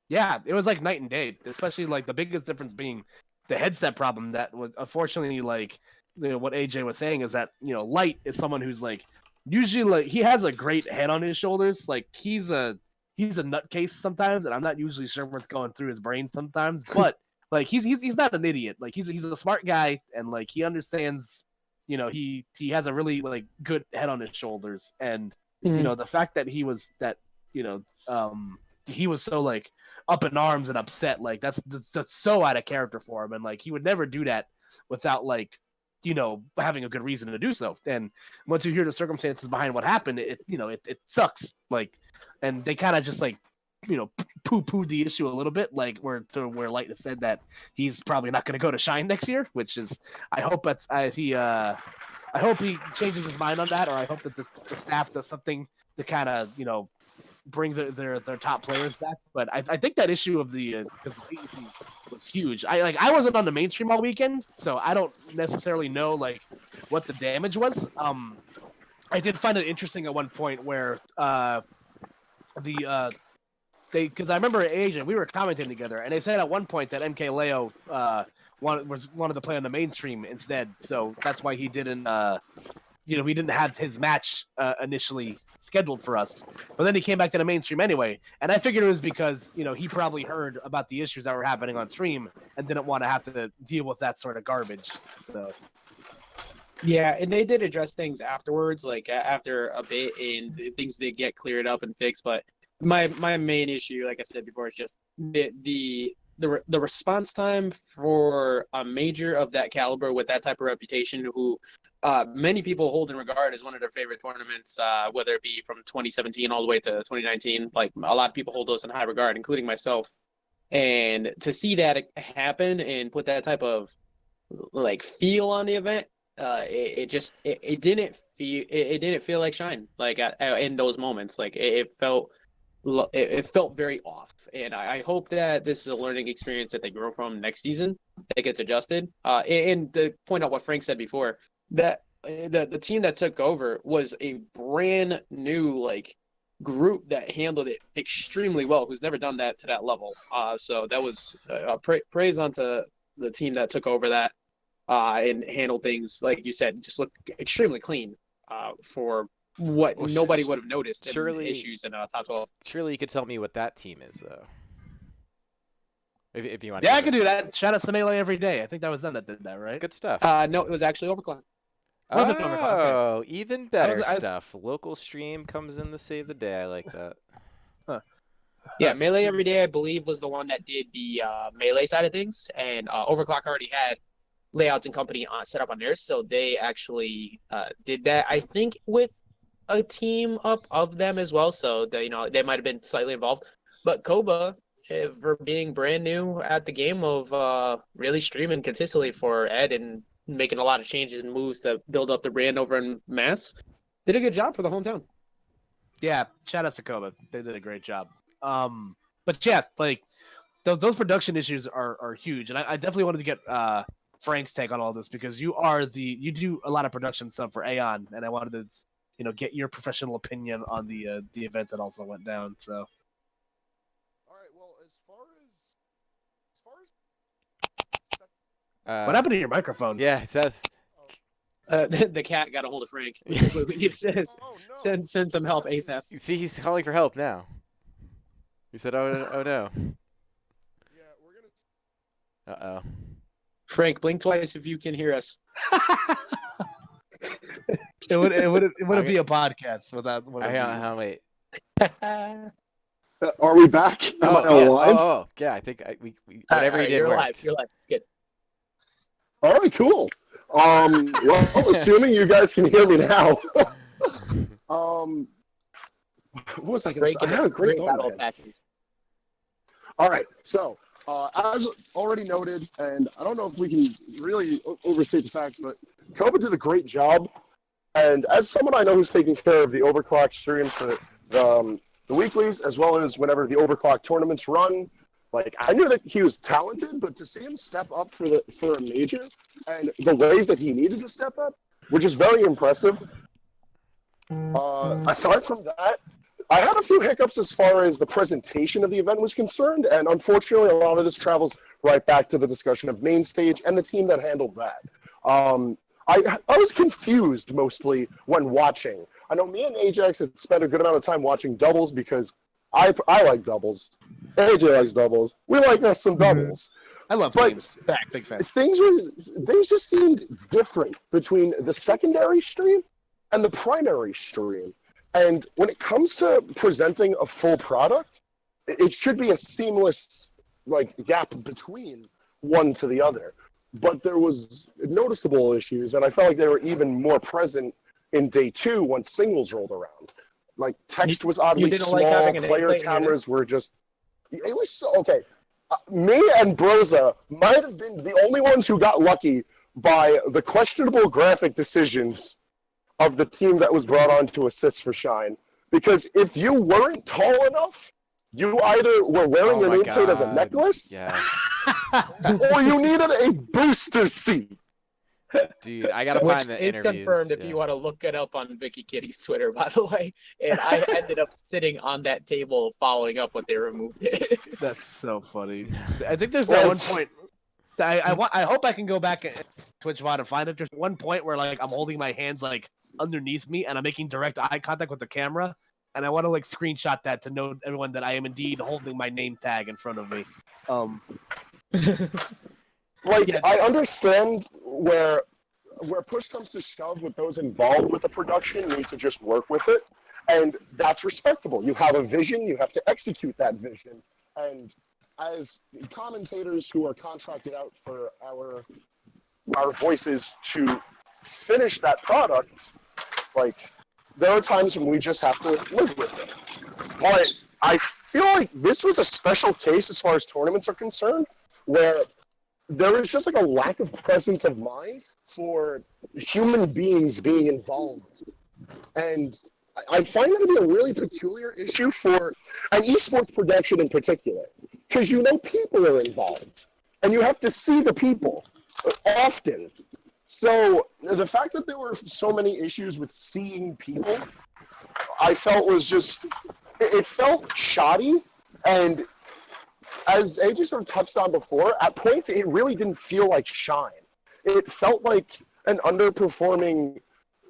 yeah, it was like night and day. Especially like the biggest difference being the headset problem. That was unfortunately like what AJ was saying is that Light is someone who's like usually like he has a great head on his shoulders. Like he's a nutcase sometimes, and I'm not usually sure what's going through his brain sometimes. But like he's not an idiot. Like he's a smart guy, and like he understands. He has a really like good head on his shoulders, and the fact that he was he was so like up in arms and upset, like that's so out of character for him, and like he would never do that without like having a good reason to do so. And once you hear the circumstances behind what happened, it sucks. Like, and they kind of just like poo-pooed the issue a little bit, like where Light has said that he's probably not going to go to Shine next year, which is I hope he changes his mind on that, or I hope that the staff does something to kind of bring their top players back. But I think that issue of the was huge. I wasn't on the mainstream all weekend, so I don't necessarily know like what the damage was. I did find it interesting at one point where because I remember Asia, we were commenting together, and they said at one point that MkLeo wanted to play on the mainstream instead, so that's why he didn't he didn't have his match initially scheduled for us, but then he came back to the mainstream anyway, and I figured it was because he probably heard about the issues that were happening on stream and didn't want to have to deal with that sort of garbage. So.
Yeah, and they did address things afterwards, like after a bit, and things did get cleared up and fixed. But my main issue, like I said before, is just the response time for a major of that caliber with that type of reputation, who many people hold in regard as one of their favorite tournaments, whether it be from 2017 all the way to 2019. Like a lot of people hold those in high regard, including myself. And to see that happen and put that type of like feel on the event, it didn't feel like Shine like in those moments. Like it felt very off. And I hope that this is a learning experience that they grow from next season, that gets adjusted. And to point out what Frank said before, that the team that took over was a brand new like group that handled it extremely well, who's never done that to that level. So that was praise onto the team that took over that and handled things, like you said, just looked extremely clean for what nobody would have noticed
surely,
issues in top 12.
Surely you could tell me what that team is, though. If you want.
Yeah, I can do that. Shout out to MkLeo every day. I think that was them that did that, right?
Good stuff.
No, it was actually Overclock.
Was it Overclock?
Oh,
Okay.
even better stuff. Local stream comes in to save the day. I like that.
Huh.
Yeah, MkLeo every day, I believe, was the one that did the Melee side of things, and Overclock already had layouts and company set up on theirs, so they actually did that. I think with a team up of them as well, so they might have been slightly involved. But Koba, for being brand new at the game of really streaming consistently for Ed and making a lot of changes and moves to build up the brand over in Mass, did a good job for the hometown.
Yeah, shout out to Koba. They did a great job. But yeah, like those production issues are huge, and I definitely wanted to get Frank's take on all this, because you do a lot of production stuff for Aeon, and I wanted to get your professional opinion on the events that also went down. So.
All right. Well, as far as
What happened to your microphone?
Yeah, it says.
The cat got a hold of Frank. We need to send some help ASAP.
See, he's calling for help now. He said, "Oh no."
Yeah, we're gonna.
Uh oh.
Frank, blink twice if you can hear us.
It wouldn't be a podcast without.
Hang on, wait.
Are we back? Am I alive?
Oh, yeah. I think we whatever he did
you're
worked.
live. You're live. It's good.
All right, cool. Well, assuming you guys can hear me now. What was I going to say? I had a great thought. All right, so as already noted, and I don't know if we can really overstate the fact, but Koba did a great job. And as someone I know who's taking care of the Overclock stream for the weeklies, as well as whenever the Overclock tournaments run, like I knew that he was talented, but to see him step up for a major and the ways that he needed to step up were just very impressive. Aside from that, I had a few hiccups as far as the presentation of the event was concerned, and unfortunately, a lot of this travels right back to the discussion of main stage and the team that handled that. I was confused mostly when watching. I know me and Ajax had spent a good amount of time watching doubles because I like doubles. AJ likes doubles. We like us some doubles.
I love
but
games. Big fan.
Things just seemed different between the secondary stream and the primary stream. And when it comes to presenting a full product, it should be a seamless gap between one to the other. But there was noticeable issues, and I felt like they were even more present in day 2 once singles rolled around. Like text was oddly small, player cameras were just. It was so okay. Me and Broza might have been the only ones who got lucky by the questionable graphic decisions of the team that was brought on to assist for Shine. Because if you weren't tall enough, you either were wearing your nameplate as a necklace, or you needed a booster seat.
Dude, I gotta find the interviews.
It's confirmed if you want to look it up on Vicky Kitty's Twitter, by the way. And I ended up sitting on that table following up what they removed it.
That's so funny. I think there's that one point. I hope I can go back and Twitch VOD and find it. There's one point where I'm holding my hands underneath me and I'm making direct eye contact with the camera, and I want to screenshot that to know everyone that I am indeed holding my name tag in front of me.
I understand where push comes to shove with those involved with the production need to just work with it, and that's respectable. You have a vision, you have to execute that vision, and as commentators who are contracted out for our voices to finish that product, there are times when we just have to live with it. But I feel like this was a special case as far as tournaments are concerned, where there was just like a lack of presence of mind for human beings being involved. And I find that to be a really peculiar issue for an esports production in particular, because people are involved, and you have to see the people often. So the fact that there were so many issues with seeing people, I felt was just, it felt shoddy. And as AJ sort of touched on before, at points it really didn't feel like Shine. It felt like an underperforming,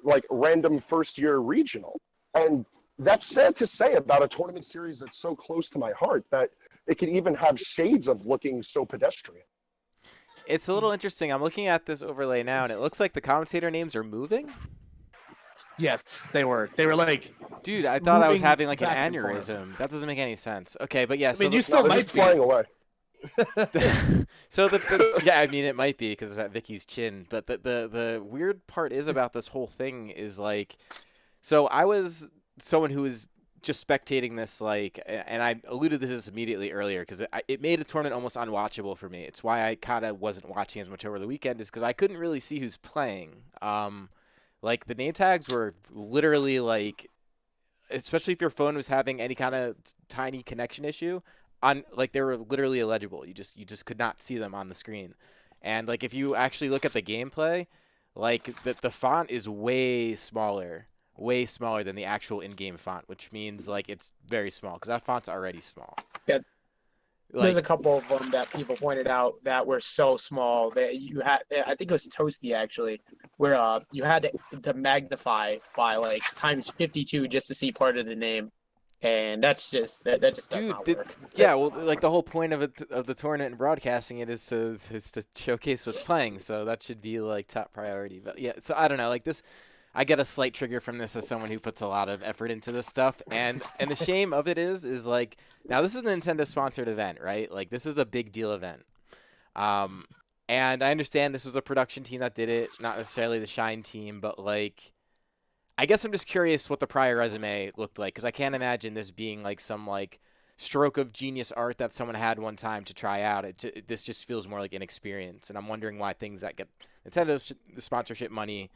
like random first-year regional. And that's sad to say about a tournament series that's so close to my heart, that it could even have shades of looking so pedestrian.
It's a little interesting. I'm looking at this overlay now, and it looks like the commentator names are moving.
Yes, they were. They were like,
dude, I thought I was
moving
having like an
back and forth.
aneurysm. That doesn't make any sense. Okay, but yeah.
I
So
mean, you
the,
still
They're
might
just
be.
flying away.
so the yeah, I mean it might be because it's at Vicky's chin. But the weird part is about this whole thing is like, so I was someone who was just spectating this, like, and I alluded to this immediately earlier because it made the tournament almost unwatchable for me. It's why I kind of wasn't watching as much over the weekend, is because I couldn't really see who's playing. Like the name tags were literally like, especially if your phone was having any kind of tiny connection issue, on like they were literally illegible. You just could not see them on the screen. And like if you actually look at the gameplay, like the font is way smaller than the actual in-game font, which means like it's very small because that font's already small.
Yeah.
Like,
There's a couple of them that people pointed out that were so small that you had, I think it was Toasty actually, where you had to magnify by like times 52 just to see part of the name. And that's just, that just does not work.
yeah, well, like the whole point of it, of the tournament and broadcasting it is to showcase what's playing, so that should be like top priority. But yeah, so I don't know, like this, I get a slight trigger from this as someone who puts a lot of effort into this stuff, and the shame of it is like, now this is a Nintendo sponsored event, right? Like this is a big deal event, and I understand this was a production team that did it, not necessarily the Shine team, but like, I guess I'm just curious what the prior resume looked like, because I can't imagine this being like some like stroke of genius art that someone had one time to try out. This just feels more like inexperience, and I'm wondering why things that get Nintendo sponsorship money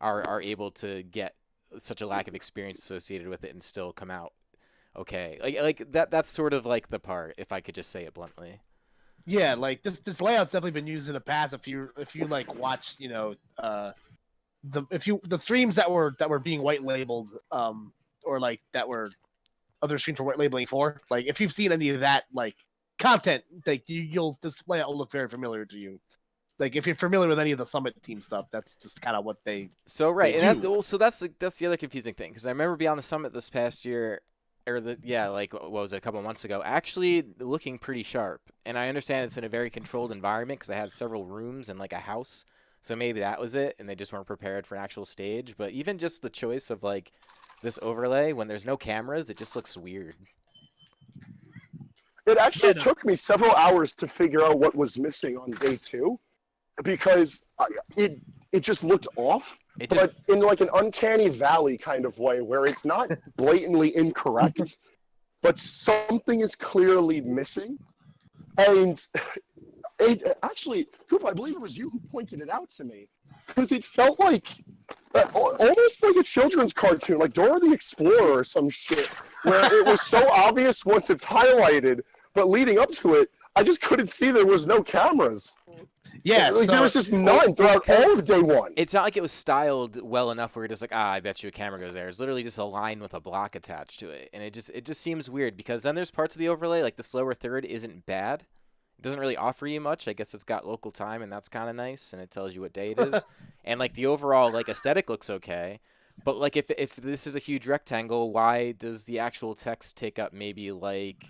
are able to get such a lack of experience associated with it and still come out okay. Like that's sort of like the part, if I could just say it bluntly.
Yeah, like this layout's definitely been used in the past. If you like watch, the streams that were being white labeled, or like that were other streams for white labeling for, like if you've seen any of that like content, like you'll this layout will look very familiar to you. Like if you're familiar with any of the Summit team stuff, that's just kind of what they.
So right,
they
and
do.
that's the other confusing thing, because I remember being on the Summit this past year, or like what was it, a couple of months ago, actually looking pretty sharp. And I understand it's in a very controlled environment because I had several rooms and like a house, so maybe that was it, and they just weren't prepared for an actual stage. But even just the choice of like this overlay when there's no cameras, it just looks weird.
It actually took me several hours to figure out what was missing on day 2. Because it just looked off, but in like an uncanny valley kind of way, where it's not blatantly incorrect, but something is clearly missing. And it actually, Coop, I believe it was you who pointed it out to me, because it felt like almost like a children's cartoon, like Dora the Explorer or some shit, where it was so obvious once it's highlighted, but leading up to it, I just couldn't see there was no cameras.
Yeah,
like
so,
there was just none throughout all of day 1.
It's not like it was styled well enough where you're just like, I bet you a camera goes there. It's literally just a line with a block attached to it, and it just seems weird, because then there's parts of the overlay, like the lower third isn't bad. It doesn't really offer you much. I guess it's got local time, and that's kind of nice, and it tells you what day it is. And like the overall like aesthetic looks okay, but like if this is a huge rectangle, why does the actual text take up maybe like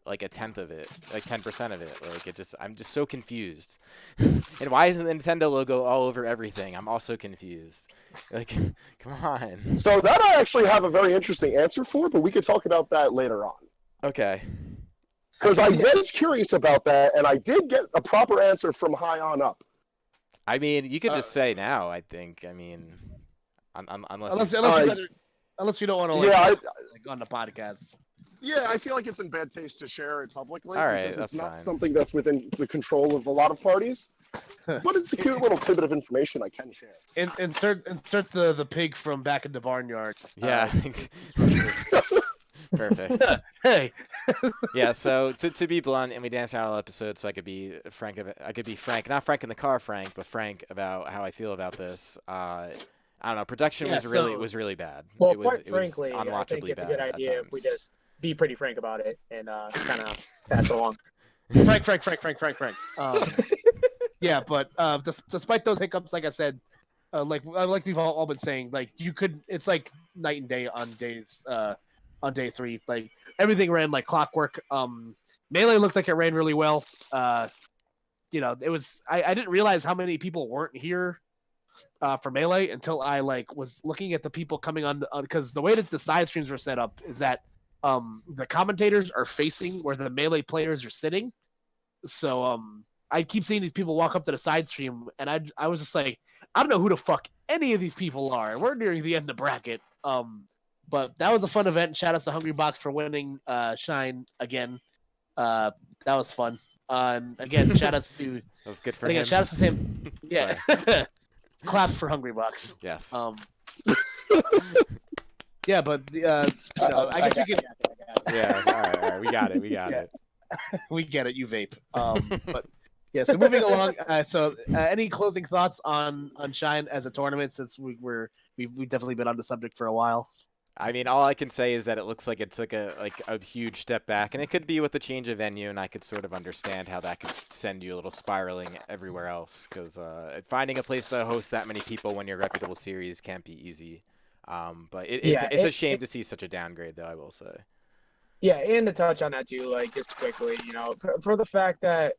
a tenth of it, like 10% of it? Like I'm just so confused. And why isn't the Nintendo logo all over everything? I'm also confused. Like, come on.
So that I actually have a very interesting answer for, but we could talk about that later on.
Okay.
Because I was curious about that, and I did get a proper answer from high on up.
I mean, you could just say now, I think. I mean, unless
you don't want to like on the podcast.
Yeah, I feel like it's in bad taste to share it publicly
All right,
because it's
that's
not
fine.
something that's within the control of a lot of parties. But it's a cute little tidbit of information I can share.
Insert the pig from back in the barnyard.
Yeah. Perfect.
Hey.
Yeah, so to be blunt, and we danced around all episode, so I could be frank. Not frank in the car, Frank, but frank about how I feel about this. I don't know. Production
Yeah,
was really bad.
Well,
It was
quite frankly, I think
unwatchably
it's a
bad
good
at
idea if we
times.
just be pretty frank about it and kind of pass it along.
Frank. Yeah, but despite those hiccups, like I said, like we've all been saying, like you could, it's like night and day on day 3. Like everything ran like clockwork. Melee looked like it ran really well. It was I didn't realize how many people weren't here for Melee until I like was looking at the people coming on because the way that the side streams were set up is that the commentators are facing where the Melee players are sitting. So I keep seeing these people walk up to the side stream, and I was just like, I don't know who the fuck any of these people are. We're nearing the end of the bracket. But that was a fun event. Shout out to Hungry Box for winning Shine again. That was fun. And again, shout outs to
That was good for
again,
him.
shout outs to him. Yeah. Claps for Hungry Box.
Yes.
Yeah, but I guess we could.
Yeah. All right. We got it.
We get it. You vape. But yeah. So moving along. Any closing thoughts on Shine as a tournament? Since we've definitely been on the subject for a while.
I mean, all I can say is that it looks like it took a huge step back, and it could be with the change of venue, and I could sort of understand how that could send you a little spiraling everywhere else, because finding a place to host that many people when you're a reputable series can't be easy. But it's a shame to see such a downgrade, though, I will say.
Yeah, and to touch on that too, like just quickly, for the fact that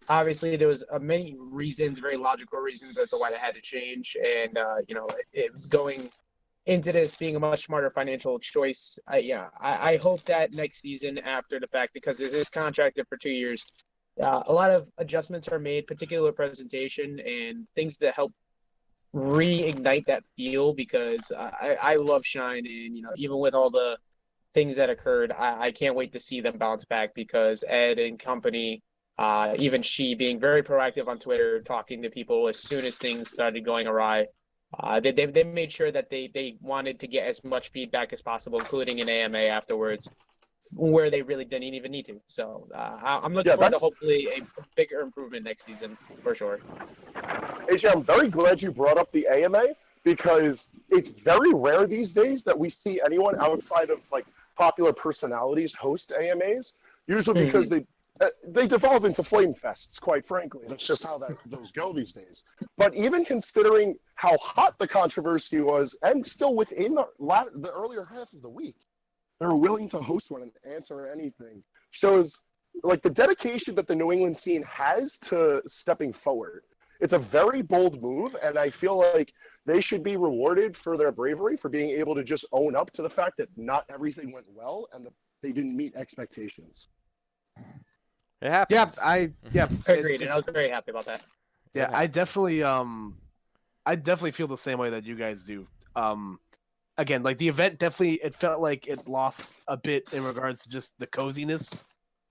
obviously there was many reasons, very logical reasons as to why they had to change, and going into this being a much smarter financial choice. I hope that next season, after the fact, because this is contracted for 2 years, a lot of adjustments are made, particular presentation and things that help reignite that feel. Because I love Shine, and even with all the things that occurred, I can't wait to see them bounce back. Because Ed and company, even she being very proactive on Twitter, talking to people as soon as things started going awry. They made sure that they wanted to get as much feedback as possible, including an AMA afterwards, where they really didn't even need to. So I'm looking forward to hopefully a bigger improvement next season for sure.
AJ, I'm very glad you brought up the AMA because it's very rare these days that we see anyone outside of like popular personalities host AMAs. Usually because they devolve into flame fests, quite frankly. That's just how those go these days. But even considering how hot the controversy was, and still within the earlier half of the week, they were willing to host one and answer anything. Shows like the dedication that the New England scene has to stepping forward. It's a very bold move, and I feel like they should be rewarded for their bravery, for being able to just own up to the fact that not everything went well and that they didn't meet expectations.
It happens.
Agreed, and I was very happy about that.
Yeah, I definitely feel the same way that you guys do. Again, like the event it felt like it lost a bit in regards to just the coziness.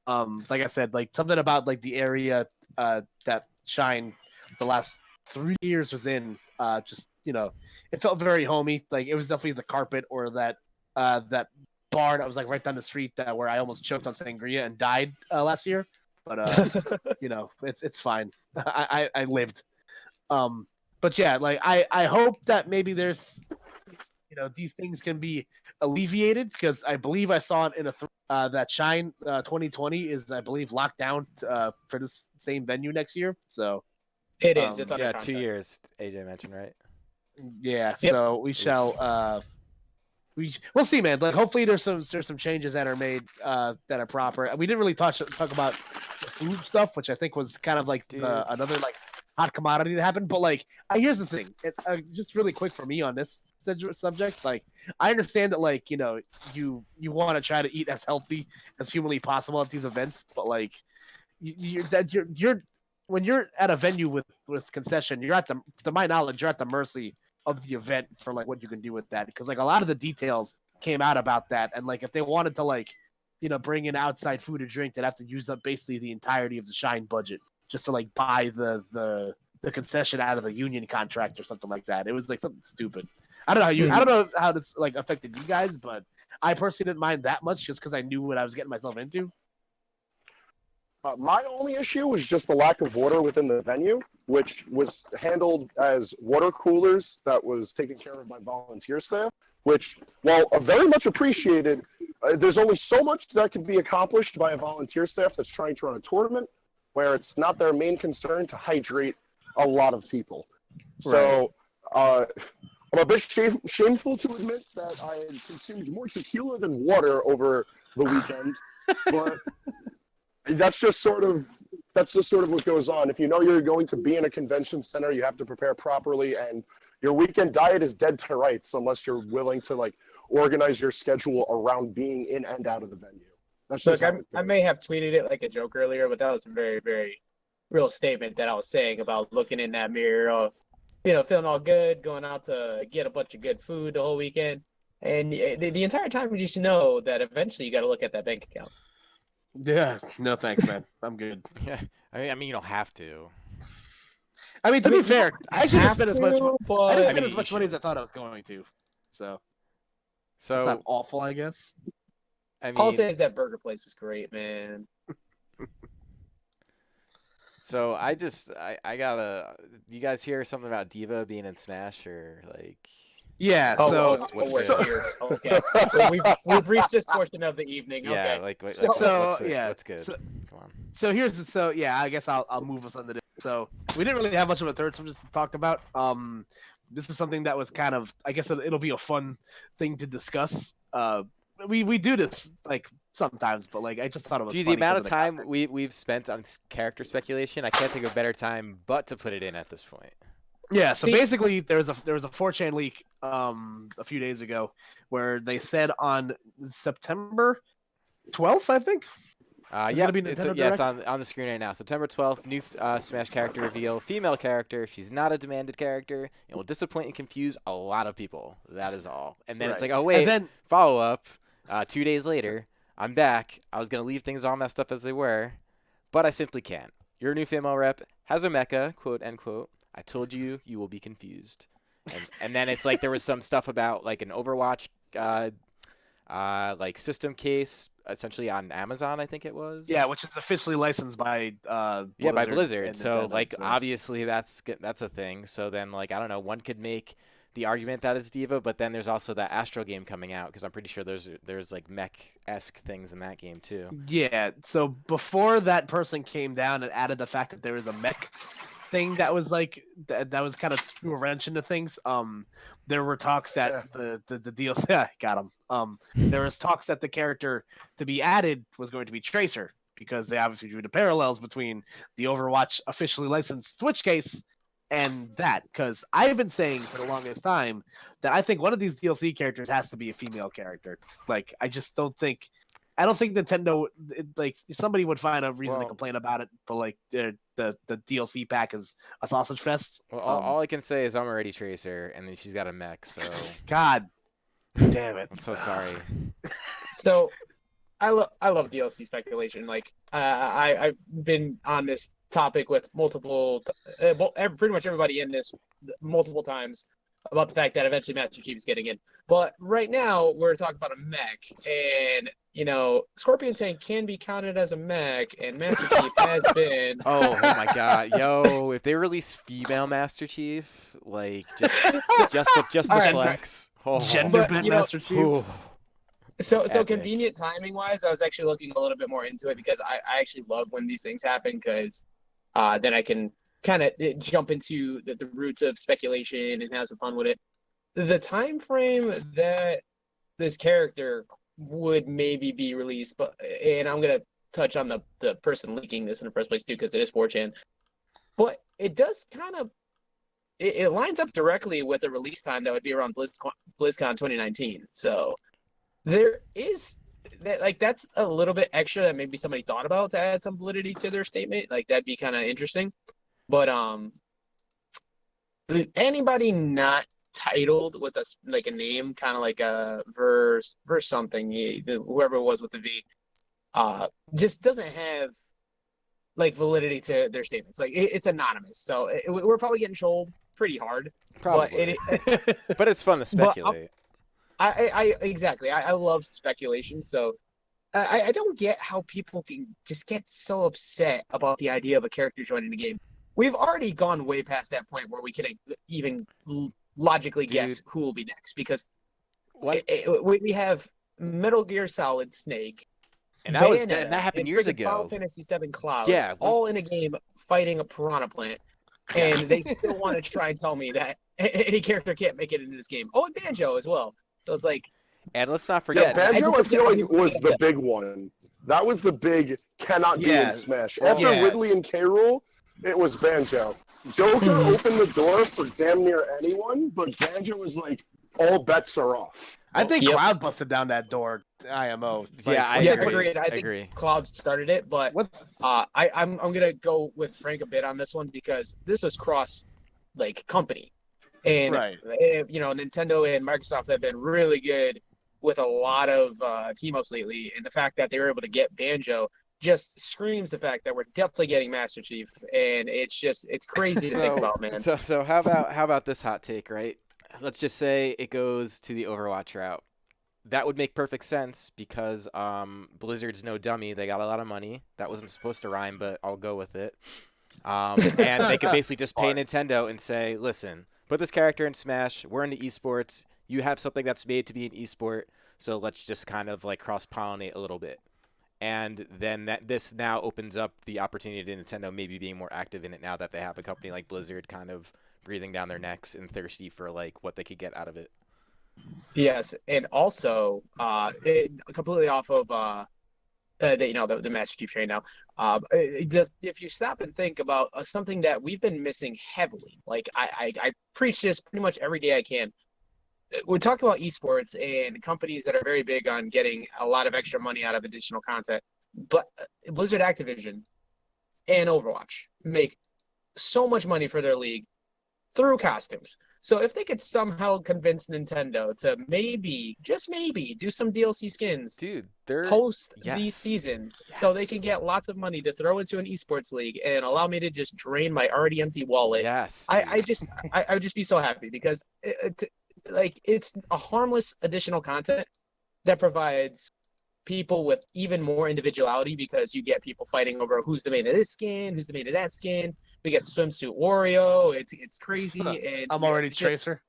Like I said, like something about like the area that Shine the last 3 years was in, it felt very homey. Like it was definitely the carpet or that bar that was like right down the street where I almost choked on sangria and died last year. But it's fine. I lived. But yeah, like I hope that maybe there's these things can be alleviated, because I believe I saw it in that Shine 2020 is, I believe, locked down for this same venue next year. So
it is. It's under
contract. 2 years. AJ mentioned, right?
Yeah. Yep. So we shall. We'll see, man. Like hopefully there's some changes that are made that are proper. We didn't really talk about the food stuff, which I think was kind of like another like hot commodity that happened. But like, here's the thing. Just really quick for me on this subject. Like, I understand that like you want to try to eat as healthy as humanly possible at these events, but like you're when you're at a venue with concession, you're at to my knowledge, you're at the mercy of the event for like what you can do with that, because like a lot of the details came out about that, and like if they wanted to like bring in outside food or drink, they'd have to use up basically the entirety of the Shine budget just to like buy the concession out of the union contract or something like that. It was like something stupid. I don't know how this like affected you guys, but I personally didn't mind that much just because I knew what I was getting myself into.
My only issue was just the lack of water within the venue, which was handled as water coolers that was taken care of by volunteer staff, which, while very much appreciated, there's only so much that can be accomplished by a volunteer staff that's trying to run a tournament where it's not their main concern to hydrate a lot of people. So I'm a bit shameful to admit that I had consumed more tequila than water over the weekend, but that's just sort of what goes on. If you know you're going to be in a convention center, you have to prepare properly, and your weekend diet is dead to rights unless you're willing to like organize your schedule around being in and out of the venue. That's just
Look, I may have tweeted it like a joke earlier, but that was a very, very real statement that I was saying about looking in that mirror of, feeling all good, going out to get a bunch of good food the whole weekend. And the entire time you should know that eventually you got to look at that bank account.
Yeah, no thanks, man. I'm good.
Yeah, I mean, you don't have to.
I mean, to be fair, I actually didn't
Have
spend as
to,
much. I
but
didn't
I
spend
mean,
as
you
much money as
should.
I thought I was going to. So it's
So
not awful, I guess.
I
all I'll
mean,
say is that burger place was great, man.
so I gotta. You guys hear something about Diva being in Smash or like?
Yeah.
Oh,
So
what's
we're
good?
here. Okay, well, we've reached this portion of the evening.
Yeah,
Okay,
like
So-
what's good? Come on.
so yeah, I guess I'll move us on to this. So we didn't really have much of a third subject to talk about. This is something that was kind of, I guess it'll be a fun thing to discuss. We do this like sometimes, but like I just thought it was
Dude, the
funny
amount of
'cause
time we've spent on character speculation, I can't think of a better time but to put it in at this point.
Yeah, so
See-
basically there was a 4chan leak a few days ago where they said on September 12th, I think. It's
Yeah,
gonna be
it's
Nintendo
it's
Direct?
on the screen right now. September 12th, new Smash character reveal. Female character. She's not a demanded character. It will disappoint and confuse a lot of people. That is all. And then it's
Right.
like, oh wait,
And then
follow up. 2 days later, I'm back. I was gonna leave things all messed up as they were, but I simply can't. Your new female rep has a mecha, quote end quote. I told you, you will be confused. And then it's like there was some stuff about like an Overwatch like system case essentially on Amazon, I think it was.
yeah, which is officially licensed by
Yeah, by
Blizzard
Blizzard.
and
So
Nintendo,
like
so.
obviously that's a thing. So then like I don't know, one could make the argument that it's Diva, but then there's also that Astro game coming out because I'm pretty sure there's like mech-esque things in that game too.
Yeah, so before that person came down and added the fact that there was a mech thing that was like that was kind of threw a wrench into things. There were talks that the DLC got him. There was talks that the character to be added was going to be Tracer because they obviously drew the parallels between the Overwatch officially licensed Switch case and that. Because I've been saying for the longest time that I think one of these DLC characters has to be a female character. Like I just don't think. I don't think Nintendo like somebody would find a reason to complain about it, but like the DLC pack is a sausage fest.
Well, all I can say is I'm already Tracer, and then she's got a mech, so
God damn it!
I'm so sorry.
So, I love DLC speculation. Like, I've been on this topic with pretty much everybody in this multiple times about the fact that eventually Master Chief is getting in. But right now we're talking about a mech, and Scorpion Tank can be counted as a mech, and Master Chief has been.
Oh my God, yo! If they release female Master Chief, like just the
All right,
flex. Oh.
Gender
But,
bent
you know,
Master Chief.
Ooh.
So
Epic.
convenient timing wise, I was actually looking a little bit more into it because I actually love when these things happen because then I can kind of jump into the roots of speculation and have some fun with it. The time frame that this character would maybe be released, and I'm gonna touch on the person leaking this in the first place too because it is 4chan, but it does kind of it lines up directly with a release time that would be around BlizzCon 2019. So there is that, like, that's a little bit extra that maybe somebody thought about to add some validity to their statement. Like that'd be kind of interesting. But anybody not titled with a name, kind of like a verse something, whoever it was with the V, just doesn't have like validity to their statements. Like it's anonymous, so we're probably getting trolled pretty hard.
Probably. But it's fun to
But
speculate.
I exactly. I love speculation, so I don't get how people can just get so upset about the idea of a character joining the game. We've already gone way past that point where we can even logically guess who will be next because we have Metal Gear Solid Snake,
and
Bayonetta,
that happened
and
years
freaking
ago.
Final Fantasy VII Cloud,
Yeah,
all in a game fighting a piranha plant, and they still want to try and tell me that any character can't make it into this game. Oh, and Banjo as well. So it's like,
and let's not
Yeah,
forget.
Banjo, I feel like was the big one. That was the big cannot be in Smash. After Ridley and K. Rool, it was Banjo. Joker opened the door for damn near anyone, but Banjo was like, all bets are off.
I think Cloud busted down that door. IMO.
Like, I agree.
I think Cloud started it, but I'm gonna go with Frank a bit on this one because this was cross like company, and Nintendo and Microsoft have been really good with a lot of team ups lately, and the fact that they were able to get Banjo just screams the fact that we're definitely getting Master Chief, and it's crazy to think about, man.
So how about this hot take, right? Let's just say it goes to the Overwatch route. That would make perfect sense because Blizzard's no dummy. They got a lot of money. That wasn't supposed to rhyme, but I'll go with it. And they could basically just pay Nintendo and say, listen, put this character in Smash. We're into esports. You have something that's made to be an esport, so let's just kind of like cross-pollinate a little bit. And then this now opens up the opportunity to Nintendo maybe being more active in it now that they have a company like Blizzard kind of breathing down their necks and thirsty for like what they could get out of it.
Yes, and also completely off of the Master Chief train now. If you stop and think about something that we've been missing heavily, like I preach this pretty much every day I can. We talk about esports and companies that are very big on getting a lot of extra money out of additional content, but Blizzard, Activision, and Overwatch make so much money for their league through costumes. So if they could somehow convince Nintendo to maybe, just maybe, do some DLC skins, post these seasons, so they can get lots of money to throw into an esports league and allow me to just drain my already empty wallet. I would just be so happy because it's a harmless additional content that provides people with even more individuality because you get people fighting over who's the main of this skin, who's the main of that skin. We get swimsuit Wario. It's crazy. And
I'm already Tracer.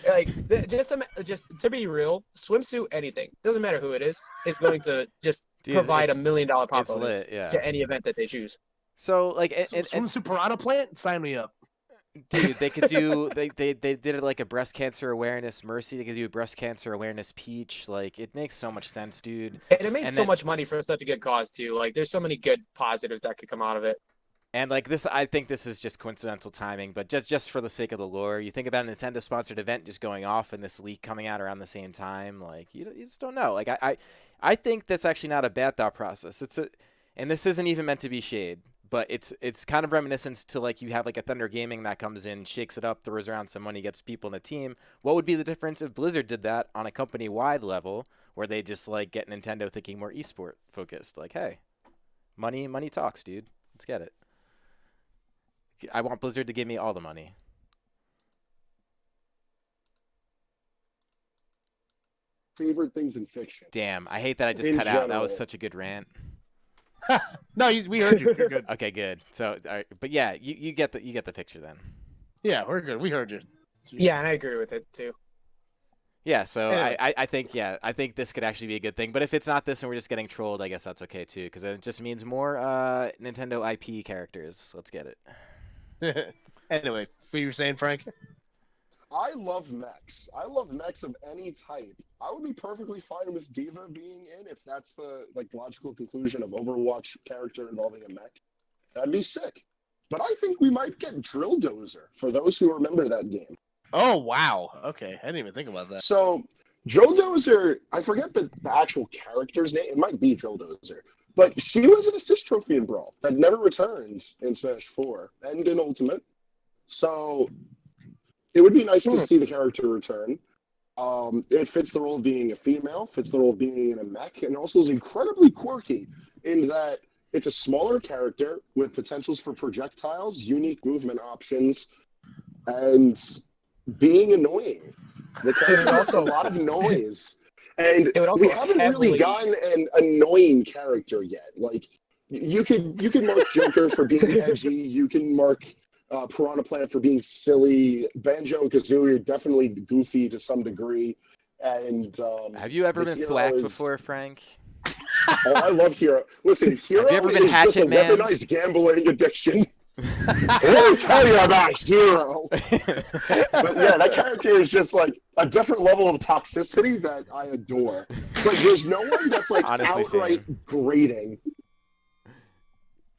Like just to be real, swimsuit anything doesn't matter who it is going to just provide $1 million pop bonus to any event that they choose.
So like
swimsuit piranha plant, sign me up.
Dude, they could do they did it like a breast cancer awareness Mercy. They could do a breast cancer awareness Peach. Like it makes so much sense, dude.
And it makes so much money for such a good cause too. Like there's so many good positives that could come out of it.
And like this, I think this is just coincidental timing, but just for the sake of the lore, you think about a Nintendo sponsored event just going off and this leak coming out around the same time. Like you just don't know. Like I think that's actually not a bad thought process. And this isn't even meant to be shade. But it's kind of reminiscent to like you have like a Thunder Gaming that comes in, shakes it up, throws around some money, gets people in a team. What would be the difference if Blizzard did that on a company-wide level where they just like get Nintendo thinking more esport focused? Like, hey, money talks, dude. Let's get it. I want Blizzard to give me all the money.
Favorite things in fiction.
Damn, I hate that I just cut out. That was such a good rant.
No, we heard you. You're good.
Okay, good. So, but yeah, you get the picture then.
Yeah, we're good. We heard you.
Yeah, and I agree with it too.
Yeah, so anyway. I think this could actually be a good thing. But if it's not this and we're just getting trolled, I guess that's okay too, because it just means more Nintendo IP characters. Let's get it.
Anyway, what you were saying, Frank?
I love mechs. I love mechs of any type. I would be perfectly fine with Diva being in if that's the logical conclusion of Overwatch character involving a mech. That'd be sick. But I think we might get Drill Dozer for those who remember that game.
Oh wow! Okay, I didn't even think about that.
So Drill Dozer, I forget the actual character's name. It might be Drill Dozer, but she was an assist trophy in Brawl that never returned in Smash 4 and in Ultimate. So it would be nice to see the character return. It fits the role of being a female, fits the role of being in a mech, and also is incredibly quirky in that it's a smaller character with potentials for projectiles, unique movement options, and being annoying. The character makes a lot of noise. And
It would
we
also
haven't really
heavily.
gotten an annoying character yet. Like you can mark Joker for being edgy. You can mark Piranha Plant for being silly. Banjo and Kazooie are definitely goofy to some degree. And
Have you ever
the
been
hero
thwacked
is.
before, Frank?
Oh, I love Hero. Listen,
Have you
Hero
ever been
is just a
Hatchet Man?
weaponized gambling addiction. Let me tell you about Hero. But yeah, that character is just like a different level of toxicity that I adore. Like, there's no one that's like
Honestly,
outright
same.
grating.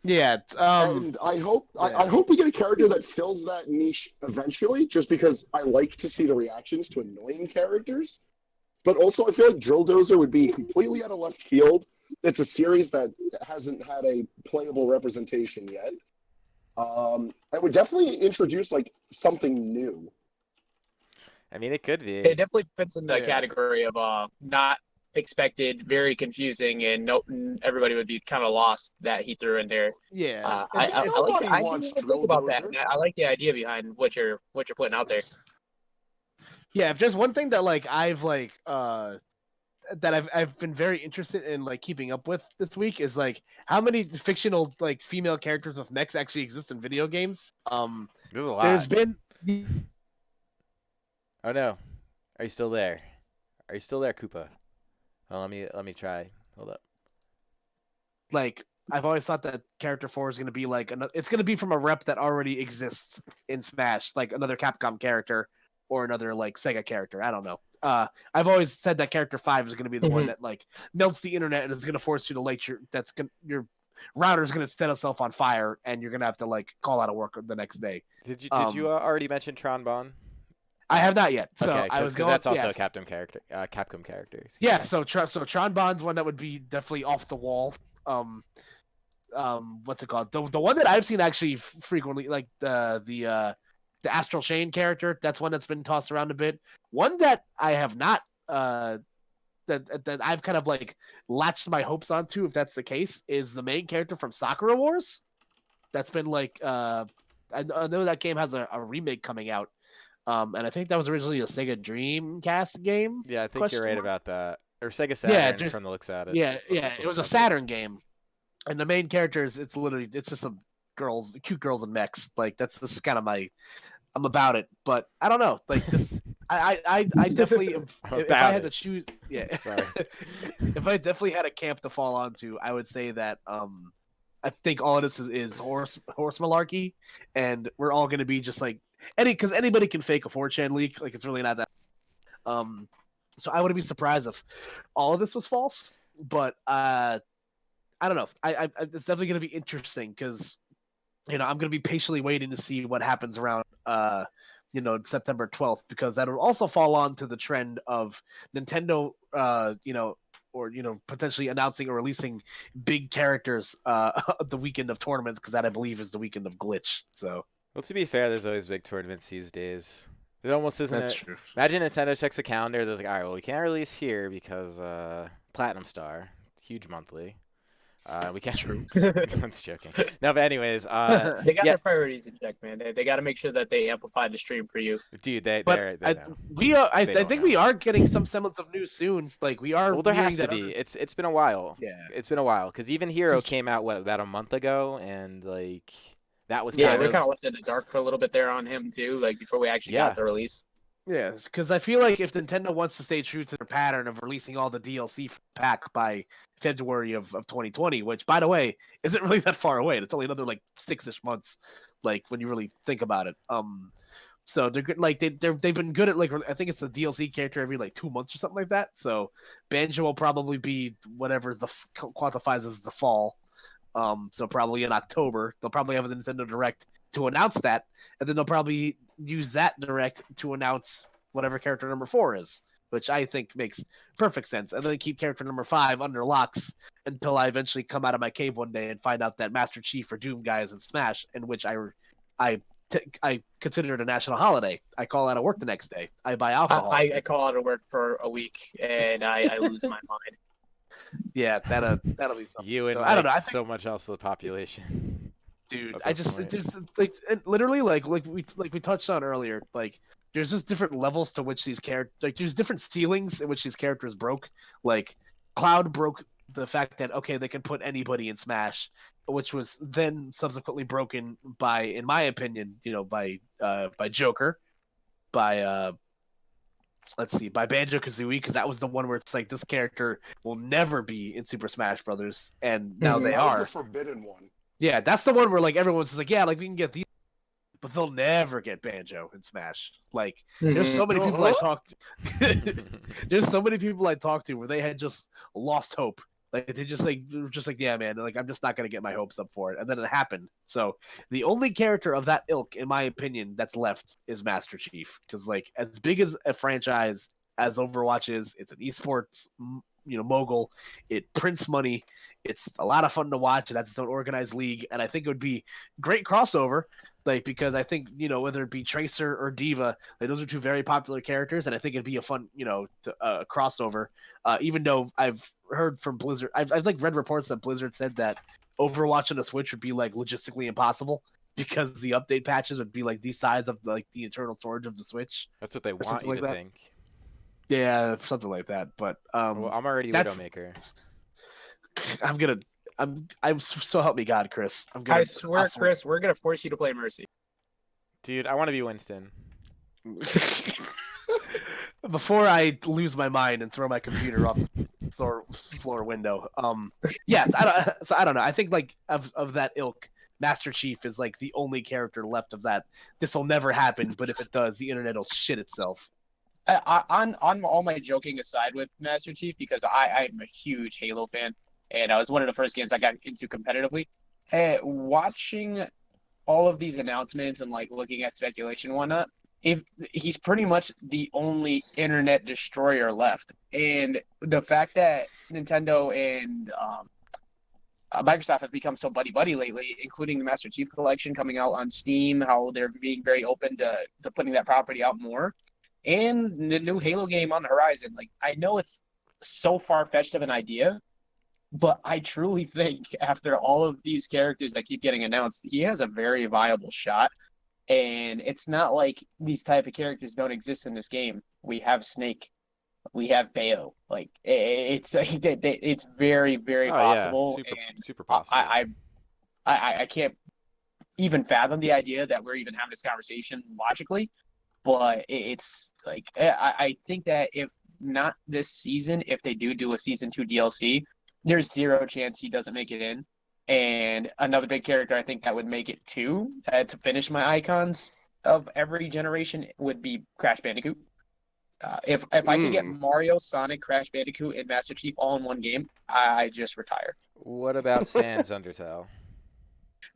Yeah.
And I hope we get a character that fills that niche eventually, just because I like to see the reactions to annoying characters. But also, I feel like Drill Dozer would be completely out of left field. It's a series that hasn't had a playable representation yet. I would definitely introduce like something new.
I mean, it could
It
be.
definitely fits in the
Yeah.
category of not expected, very confusing, and no, everybody would be kind of lost that he threw in there.
Yeah.
I like.
Nobody
I didn't
wants
even think
Drill
about that.
Dozer.
I like the idea behind what you're putting out there.
Yeah, if there's one thing that like I've like that I've been very interested in like keeping up with this week is like how many fictional like female characters with mechs actually exist in video games.
There's a lot.
There's been
Oh no, are you still there? Are you still there, Koopa? Oh, let me try. Hold up.
like I've always thought that character 4 is going to be like it's going to be from a rep that already exists in Smash, like another Capcom character or another like Sega character. I don't know. I've always said that character 5 is going to be the one that like melts the internet and is going to force you to light your router is going to set itself on fire and you're going to have to like call out of work the next day.
Did you already mention Tron Bon?
I have not yet. So
Okay,
I was
because
going.
that's also
yes.
a Capcom character. Excuse
Yeah.
me.
So Tron Bond's one that would be definitely off the wall. What's it called? The one that I've seen actually frequently, like the Astral Chain character. That's one that's been tossed around a bit. One that I have not that I've kind of like latched my hopes onto, if that's the case, is the main character from Sakura Wars. That's been like I know that game has a remake coming out. And I think that was originally a Sega Dreamcast game.
Yeah, I think you're right about that. Or Sega Saturn, from the looks at it.
Yeah. It was a Saturn game, and the main characters, it's just some cute girls and mechs. Like this is kind of I'm about it, but I don't know. Like this, I definitely if I had to choose, yeah.
Sorry.
If I definitely had a camp to fall onto, I would say that I think all of this is horse malarkey, and we're all going to be just like because anybody can fake a 4chan leak. Like it's really not that. So I wouldn't be surprised if all of this was false, but I don't know. It's definitely going to be interesting because I'm going to be patiently waiting to see what happens around September 12th, because that will also fall on to the trend of Nintendo or potentially announcing or releasing big characters the weekend of tournaments, because that I believe is the weekend of Glitch. So
Well, to be fair, there's always big tournaments these days. It almost isn't
that's
it.
true.
Imagine Nintendo checks the calendar. There's like, all right, well, we can't release here because Platinum Star, huge monthly. We can't.
True.
I'm just joking. No, but anyways,
They got
yeah.
their priorities in check, man. They got to make sure that they amplify the stream for you.
Dude,
But
they know.
I
They don't
think
know.
we are getting some semblance of news soon. Like we are.
Well, there
hearing
has to
that
be. It's been a while.
Yeah.
It's been a while because even Hero came out about a month ago, and like that was
Yeah,
kind
we
of
kind of left it in the dark for a little bit there on him too, like before we actually
Yeah.
got the release.
Yeah, because I feel like if Nintendo wants to stay true to their pattern of releasing all the DLC for the pack by February of 2020, which, by the way, isn't really that far away. It's only another like 6-ish months, like when you really think about it. So they're good. Like they've been good at like I think it's a DLC character every like 2 months or something like that. So Banjo will probably be whatever the quantifies as the fall. So probably in October they'll probably have a Nintendo Direct to announce that, and then they'll probably use that Direct to announce whatever character number 4 is, which I think makes perfect sense. And then keep character number 5 under locks until I eventually come out of my cave one day and find out that Master Chief or Doom guy is in Smash, in which I I consider it a national holiday. I call out of work the next day. I buy alcohol.
I call out of work for a week and I lose my mind.
Yeah, that'll be something.
You and
So, I don't know. I think,
so much else of the population.
dude,
at
I
this
just
point.
it's just like literally like we touched on earlier. Like there's just different levels to which these characters there's different ceilings in which these characters broke. Like Cloud broke the fact that okay they can put anybody in Smash, which was then subsequently broken by, in my opinion, by Joker, by let's see, by Banjo Kazooie, because that was the one where it's like this character will never be in Super Smash Brothers, and now they
That was the
are.
forbidden one.
Yeah, that's the one where like everyone's just like, yeah, like we can get these, but they'll never get Banjo in Smash. Like, there's so many people I talked to. There's so many people I talked to where they had just lost hope. Like they were just like, yeah, man, like I'm just not gonna get my hopes up for it, and then it happened. So the only character of that ilk, in my opinion, that's left is Master Chief, because like as big as a franchise as Overwatch is, it's an esports mogul. It prints money. It's a lot of fun to watch. It has its own organized league, and I think it would be great crossover. Like because I think whether it be Tracer or Diva, like those are two very popular characters, and I think it'd be a fun crossover. Even though I've heard from Blizzard, I've like read reports that Blizzard said that Overwatch on the Switch would be like logistically impossible because the update patches would be like the size of like the internal storage of the Switch.
That's what they want you
like
to
that.
think.
Yeah, something like that. But
Well, I'm already Widowmaker.
I'm so help me God, Chris.
I swear, Chris, we're gonna force you to play Mercy.
Dude, I want to be Winston.
Before I lose my mind and throw my computer off the floor window. Yes, I don't know. I think like of that ilk, Master Chief is like the only character left of that. This will never happen, but if it does, the internet will shit itself.
On all my joking aside with Master Chief, because I'm a huge Halo fan, and it was one of the first games I got into competitively. Watching all of these announcements and like looking at speculation and whatnot, if he's pretty much the only internet destroyer left, and the fact that Nintendo and Microsoft have become so buddy lately, including the Master Chief Collection coming out on Steam, how they're being very open to putting that property out more. And the new Halo game on the horizon. Like, I know it's so far-fetched of an idea, but I truly think after all of these characters that keep getting announced, he has a very viable shot. And it's not like these type of characters don't exist in this game. We have Snake. We have Bayo. Like, it's very, very possible.
Yeah,
and
super possible.
I can't even fathom the idea that we're even having this conversation logically. But it's like I think that if not this season, if they do a season 2 DLC, there's zero chance he doesn't make it in. And another big character I think that would make it too to finish my icons of every generation would be Crash Bandicoot. If I could get Mario, Sonic, Crash Bandicoot, and Master Chief all in one game, I just retire.
What about Sans Undertale?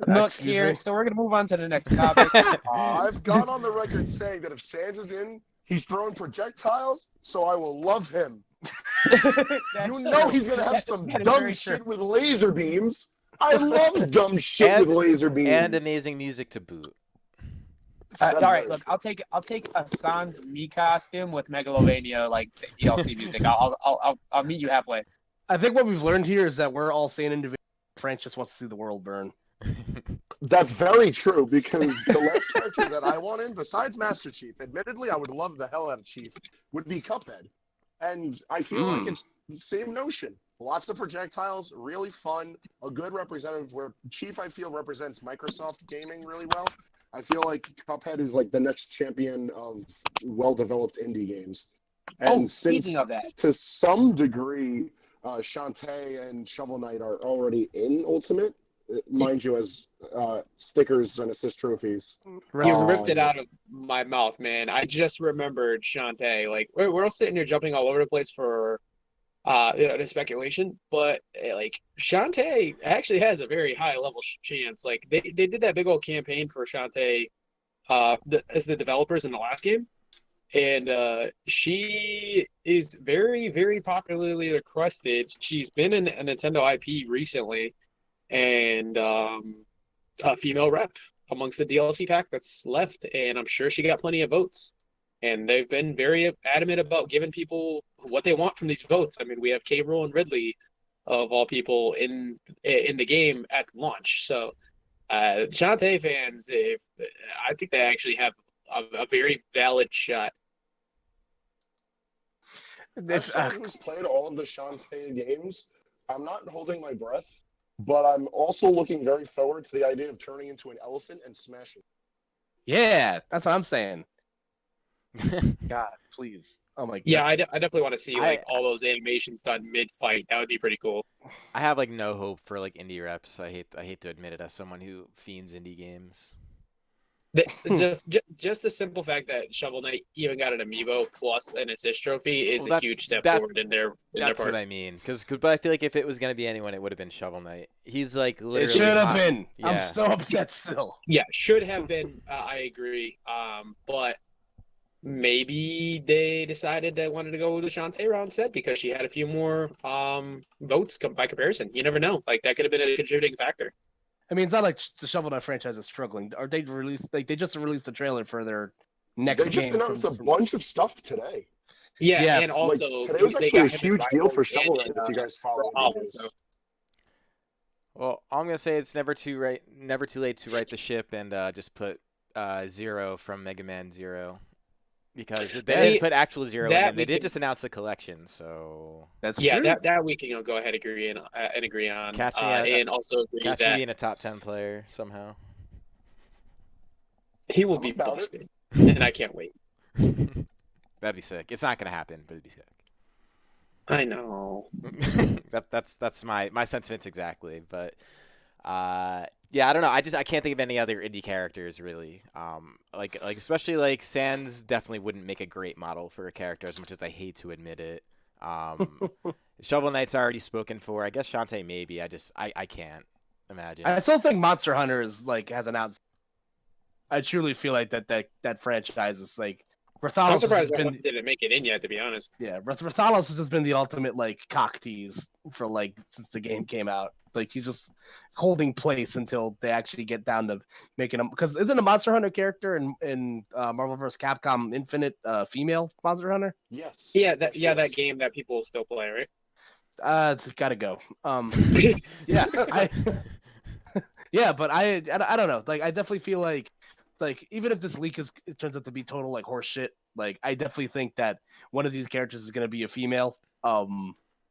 Look here, so we're gonna move on to the next topic.
I've gone on the record saying that if Sans is in, he's throwing projectiles, so I will love him. He's gonna have some dumb shit with laser beams. I love dumb shit with laser beams
and amazing music to boot.
All right, look, I'll take a Sans Me costume with Megalovania like DLC music. I'll meet you halfway.
I think what we've learned here is that we're all saying individually Frank just wants to see the world burn.
That's very true, because the last character that I want in, besides Master Chief, admittedly I would love the hell out of Chief, would be Cuphead. And I feel like it's the same notion. Lots of projectiles, really fun, a good representative where Chief, I feel, represents Microsoft gaming really well. I feel like Cuphead is like the next champion of well-developed indie games. And
speaking of that,
to some degree, Shantae and Shovel Knight are already in Ultimate, mind you, as stickers and assist trophies.
You ripped it out of my mouth, man. I just remembered Shantae. Like, we're all sitting here jumping all over the place for the speculation, but like Shantae actually has a very high level chance. Like, they did that big old campaign for Shantae as the developers in the last game. And she is very, very popularly requested. She's been in a Nintendo IP recently, and a female rep. amongst the DLC pack that's left, and I'm sure she got plenty of votes. And they've been very adamant about giving people what they want from these votes. I mean, we have K-Rool and Ridley, of all people, in the game at launch. So, Shantae fans, if I think they actually have a very valid shot.
As someone who's played all of the Shantae games, I'm not holding my breath, but I'm also looking very forward to the idea of turning into an elephant and smashing.
Yeah, that's what I'm saying. God, please. Oh my god.
Yeah, I definitely want to see like all those animations done mid-fight. That would be pretty cool.
I have like no hope for like indie reps. I hate to admit it as someone who fiends indie games.
Just the simple fact that Shovel Knight even got an amiibo plus an assist trophy is a huge step forward in their
That's
part.
what I mean. But I feel like if it was gonna be anyone, it would have been Shovel Knight. He's like literally.
It should have been.
Yeah.
I'm so upset still.
Yeah, should have been. I agree. But maybe they decided they wanted to go with the Shantae round instead because she had a few more votes by comparison. You never know. Like that could have been a contributing factor.
I mean, it's not like the Shovel Knight franchise is struggling. Or they just released the trailer for their next game.
They just announced a bunch of stuff today.
Yeah, and also
today was actually a huge deal for Shovel Knight if you guys follow it.
So.
Well, I'm gonna say it's never too late to right the ship and just put Zero from Mega Man Zero. Because they didn't put actual Zero in. They did just announce a collection, so
that's true.
That we can go ahead and agree on.
Catch me in a top 10 player somehow.
He will be busted, and I can't wait.
That'd be sick. It's not gonna happen, but it'd be sick.
I know.
that's my sentiments exactly, but yeah, I don't know. I can't think of any other indie characters really. Like especially like Sans definitely wouldn't make a great model for a character as much as I hate to admit it. Shovel Knight's already spoken for. I guess Shantae maybe. I can't imagine.
I still think Monster Hunter is has announced. I truly feel like that franchise is like.
I'm surprised that didn't make it in yet, to be honest.
Yeah, Rathalos has just been the ultimate cock tease for since the game came out. Like he's just holding place until they actually get down to making him. Because isn't a Monster Hunter character in Marvel vs. Capcom Infinite female Monster Hunter?
Yes.
Yeah, that game that people still play, right?
It's gotta go. Yeah, yeah, but I don't know. Like I definitely feel like even if this leak it turns out to be total horse shit, I definitely think that one of these characters is gonna be a female.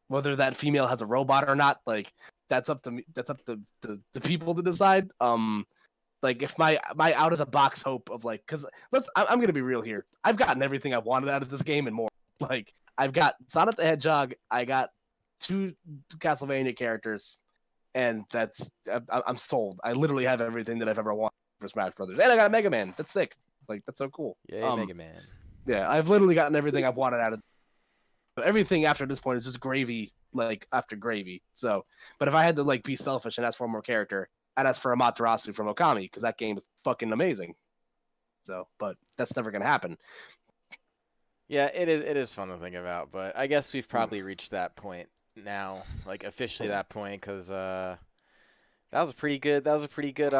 Whether that female has a robot or not, that's up to me. That's up to the people to decide. If my out of the box hope of because I'm gonna be real here. I've gotten everything I wanted out of this game and more. I've got Sonic the Hedgehog. I got 2 Castlevania characters, and I'm sold. I literally have everything that I've ever wanted for Smash Brothers, and I got a Mega Man. That's sick. That's so cool.
Yeah, Mega Man.
Yeah, I've literally gotten everything I've wanted out of. Everything after this point is just gravy, after gravy. So, but if I had to be selfish and ask for one more character, I'd ask for Amaterasu from Okami because that game is fucking amazing. So, but that's never gonna happen.
Yeah, it is fun to think about, but I guess we've probably reached that point now, officially that point, because that was a pretty good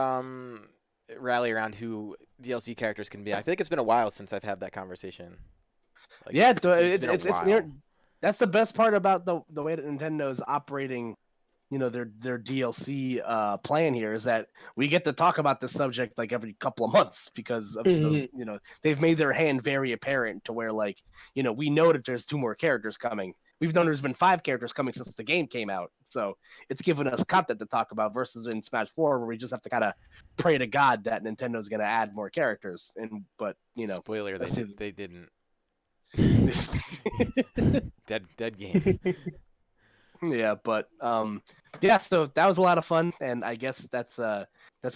rally around who DLC characters can be. I feel like it's been a while since I've had that conversation.
That's the best part about the way that Nintendo is operating, their DLC plan here is that we get to talk about this subject every couple of months because of they've made their hand very apparent to where we know that there's 2 more characters coming. We've known there's been 5 characters coming since the game came out, so it's given us content to talk about. Versus in Smash 4, where we just have to kind of pray to God that Nintendo's going to add more characters. But
spoiler, they didn't. dead game.
Yeah, but yeah. So that was a lot of fun, and I guess that's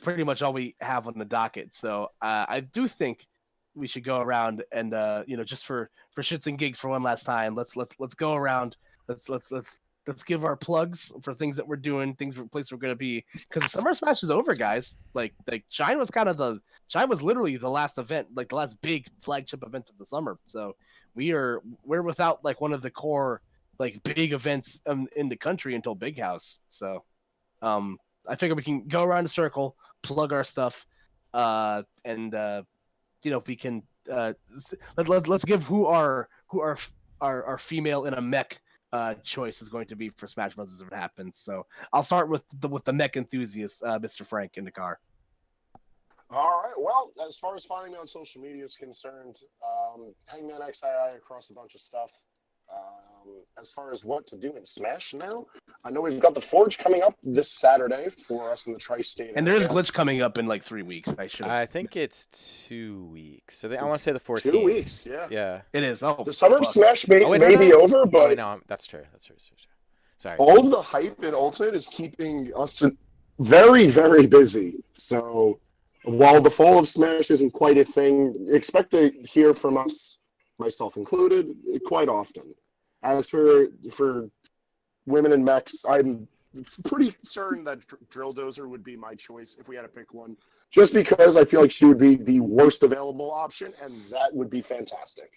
pretty much all we have on the docket. So I do think we should go around and just for shits and gigs for one last time. Let's go around. Let's give our plugs for things that we're doing, things for places we're gonna be. Because Summer Smash is over, guys. Shine was literally the last event, the last big flagship event of the summer. So we're without one of the core big events in the country until Big House. So I figure we can go around the circle, plug our stuff. and we can let's give who our female in a mech choice is going to be for Smash Bros. If it happens. So I'll start with the mech enthusiast, Mr. Frank in the car.
All right. Well, as far as finding me on social media is concerned, Hangman XII across a bunch of stuff. As far as what to do in Smash now, I know we've got the Forge coming up this Saturday for us in the Tri-State
And
area.
there's Glitch coming up in like 3 weeks.
I think it's 2 weeks. So I want to say the 14th.
2 weeks, yeah.
Yeah.
It is. Oh,
the summer of Smash may be
no.
over, but
wait, no, that's true. Sorry.
all of the hype in Ultimate is keeping us very, very busy. So while the fall of Smash isn't quite a thing, expect to hear from us, myself included, quite often. As for women in mechs, I'm pretty certain that Drill Dozer would be my choice if we had to pick one. Just because I feel like she would be the worst available option, and that would be fantastic.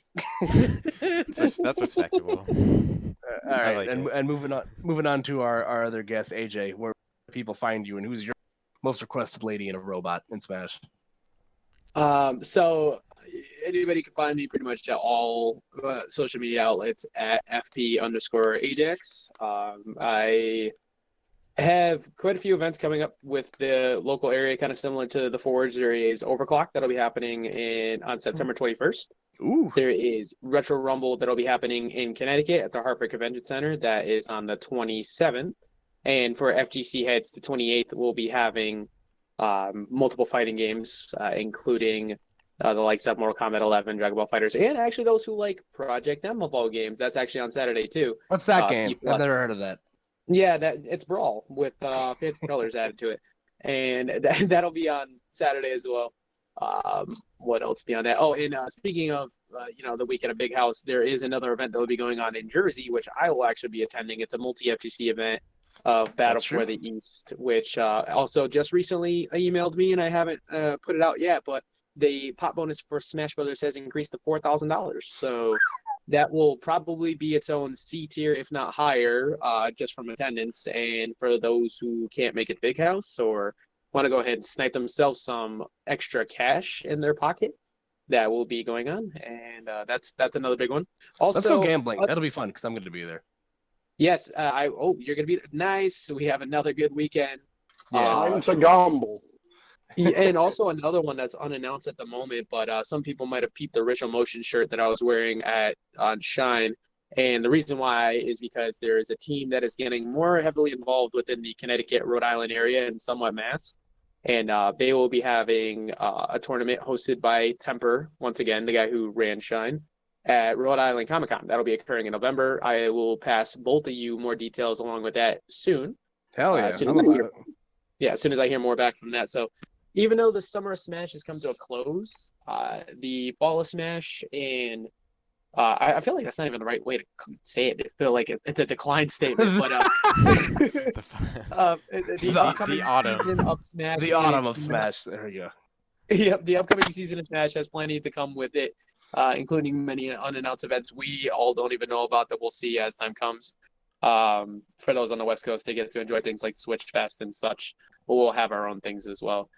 That's respectable.
All right,
like
and moving on to our other guest, AJ. Where people find you, and who's your most requested lady in a robot in Smash?
So anybody can find me pretty much at all social media outlets at FP_Ajax. I have quite a few events coming up with the local area, kind of similar to the Forge. There is Overclock that'll be happening on September 21st.
Ooh.
There is Retro Rumble that'll be happening in Connecticut at the Hartford Convention Center. That is on the 27th. And for FGC heads, the 28th, we'll be having multiple fighting games, including the likes of Mortal Kombat 11, Dragon Ball Fighters, and actually those who like Project M of all games. That's actually on Saturday too.
What's that game? I've never heard of that.
Yeah, it's Brawl with fancy colors added to it, and that'll be on Saturday as well. What else beyond that? Oh, and speaking of the weekend of Big House, there is another event that will be going on in Jersey, which I will actually be attending. It's a multi-FGC event of Battle for the East, which also just recently emailed me, and I haven't put it out yet, but the pot bonus for Smash Brothers has increased to $4,000. So that will probably be its own C tier, if not higher, just from attendance. And for those who can't make it Big House or want to go ahead and snipe themselves some extra cash in their pocket, that will be going on. And that's another big one. Also,
let's go gambling. That'll be fun because I'm going to be there.
Yes, you're going to be nice. We have another good weekend.
Time to gamble.
And also another one that's unannounced at the moment, but some people might have peeped the Ritual Motion shirt that I was wearing on Shine. And the reason why is because there is a team that is getting more heavily involved within the Connecticut, Rhode Island area and somewhat Mass. And they will be having a tournament hosted by Temper, once again, the guy who ran Shine, at Rhode Island Comic Con. That'll be occurring in November. I will pass both of you more details along with that soon.
Hell yeah.
As soon as I hear more back from that. So even though the summer of Smash has come to a close, the fall of Smash and I feel like that's not even the right way to say it. I feel like it's a decline statement, but
the autumn
of Smash.
The autumn of Smash. There you go.
Yep, the upcoming season of Smash has plenty to come with it, including many unannounced events we all don't even know about that we'll see as time comes. For those on the West Coast, they get to enjoy things like Switch Fest and such, but we'll have our own things as well.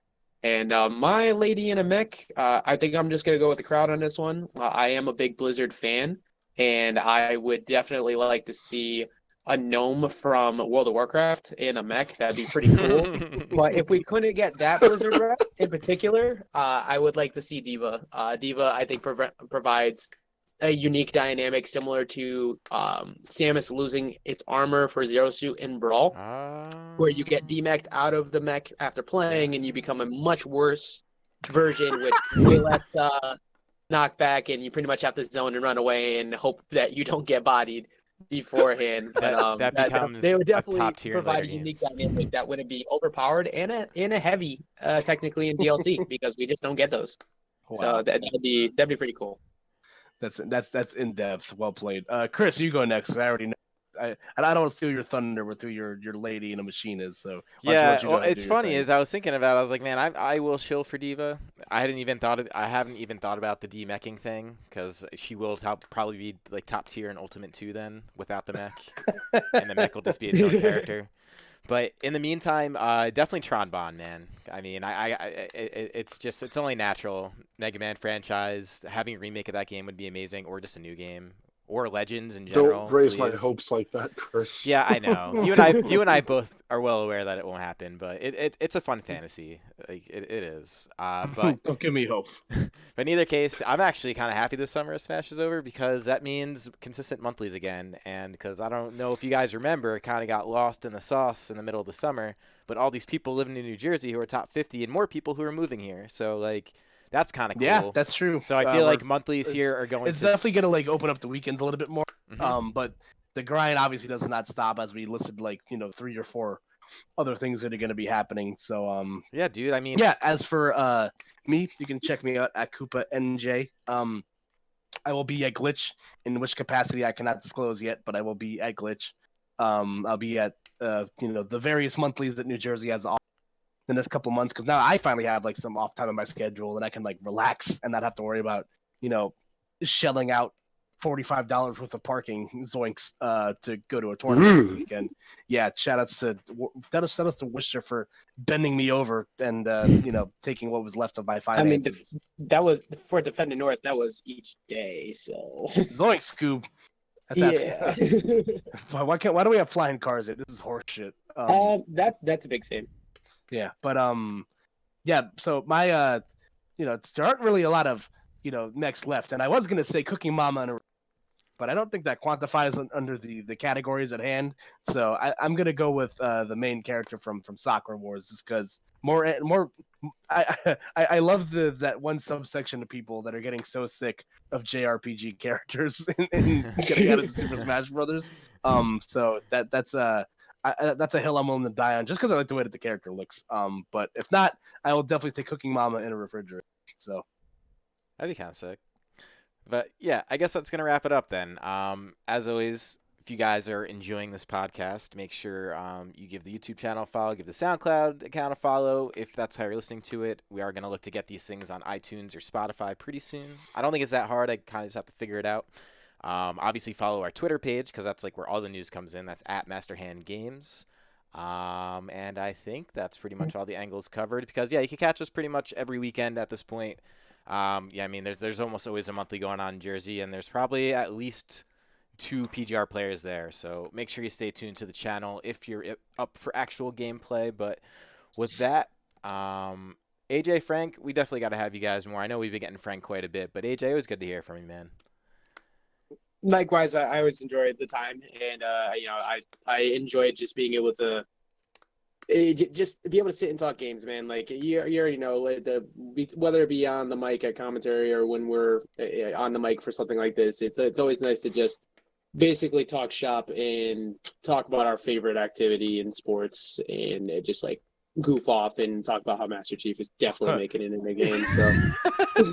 And my lady in a mech, I think I'm just going to go with the crowd on this one. I am a big Blizzard fan, and I would definitely like to see a gnome from World of Warcraft in a mech. That'd be pretty cool. But if we couldn't get that Blizzard rep in particular, I would like to see D.Va. D.Va, I think, provides a unique dynamic similar to Samus losing its armor for Zero Suit in Brawl, where you get demeched out of the mech after playing and you become a much worse version with way less knockback, and you pretty much have to zone and run away and hope that you don't get bodied beforehand. But
that becomes
they would definitely
a top tier
provide a unique dynamic that wouldn't be overpowered and a heavy technically in DLC because we just don't get those. Wow. So that'd be pretty cool.
That's in depth. Well played, Chris. You go next. I already know. I don't want to steal your thunder with who your lady in a machine is. So
yeah, well, it's funny as I was thinking about it, I was like, man, I will shill for D.Va. I haven't even thought about the demeching thing because she will probably be like top tier in Ultimate 2 then without the mech, and the mech will just be its own character. But in the meantime, definitely Tron Bond, man. I mean, it's only natural. Mega Man franchise, having a remake of that game would be amazing, or just a new game, or Legends in general.
Don't raise my
please.
hopes like that, Chris.
Yeah, I know. You and I both are well aware that it won't happen, but it's a fun fantasy. Like it is. But
Don't give me hope.
but in either case, I'm actually kind of happy this summer of Smash is over because that means consistent monthlies again. And because I don't know if you guys remember, it kind of got lost in the sauce in the middle of the summer. But all these people living in New Jersey who are top 50 and more people who are moving here. So, like, that's kind of cool.
Yeah, that's true.
So I feel like monthlies here are going
It's
to...
definitely going to, like, open up the weekends a little bit more.
Mhm.
But the grind obviously does not stop as we listed, like, 3 or 4 other things that are going to be happening. So,
Yeah, dude, I mean...
Yeah, as for me, you can check me out at Koopa NJ. I will be at Glitch, in which capacity I cannot disclose yet, but I will be at Glitch. I'll be at the various monthlies that New Jersey has off the next couple months, because now I finally have like some off time in my schedule and I can like relax and not have to worry about shelling out $45 worth of parking zoinks to go to a tournament this weekend. Yeah, shout outs to Worcester for bending me over and taking what was left of my finances.
I mean, that was for Defend the North. That was each day. So
zoinks, Scoob.
Yeah.
Why do we have flying cars? This is horseshit.
That's a big sin.
Yeah, but yeah. So my there aren't really a lot of mechs left, and I was gonna say Cooking Mama, but I don't think that quantifies under the categories at hand. So I'm gonna go with the main character from Soccer Wars, just because more. I love that one subsection of people that are getting so sick of JRPG characters and getting out of Super Smash Brothers. So that's a hill I'm willing to die on, just because I like the way that the character looks. But if not, I will definitely take Cooking Mama in a refrigerator. So
that'd be kind of sick. But yeah, I guess that's gonna wrap it up then. As always, if you guys are enjoying this podcast, make sure you give the YouTube channel a follow, give the SoundCloud account a follow. If that's how you're listening to it, we are gonna look to get these things on iTunes or Spotify pretty soon. I don't think it's that hard. I kind of just have to figure it out. Obviously, follow our Twitter page because that's like where all the news comes in. That's at Masterhand Games. And I think that's pretty much all the angles covered. Because yeah, you can catch us pretty much every weekend at this point. Yeah, I mean, there's almost always a monthly going on in Jersey, and there's probably at least 2 PGR players there. So make sure you stay tuned to the channel if you're up for actual gameplay. But with that, AJ, Frank, we definitely got to have you guys more. I know we've been getting Frank quite a bit, but AJ, it was good to hear from you, man.
Likewise, I always enjoyed the time, and I enjoyed just being able to just be able to sit and talk games, man. Like you already know, whether it be on the mic at commentary or when we're on the mic for something like this, it's always nice to just basically talk shop and talk about our favorite activity in sports and just like goof off and talk about how Master Chief is definitely making it in the game. So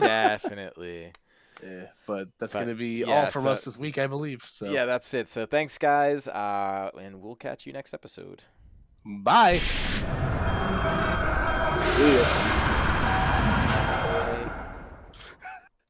Definitely.
Yeah, but that's going to be all from us this week, I believe. So
yeah, that's it. So thanks, guys, and we'll catch you next episode.
Bye.
See ya.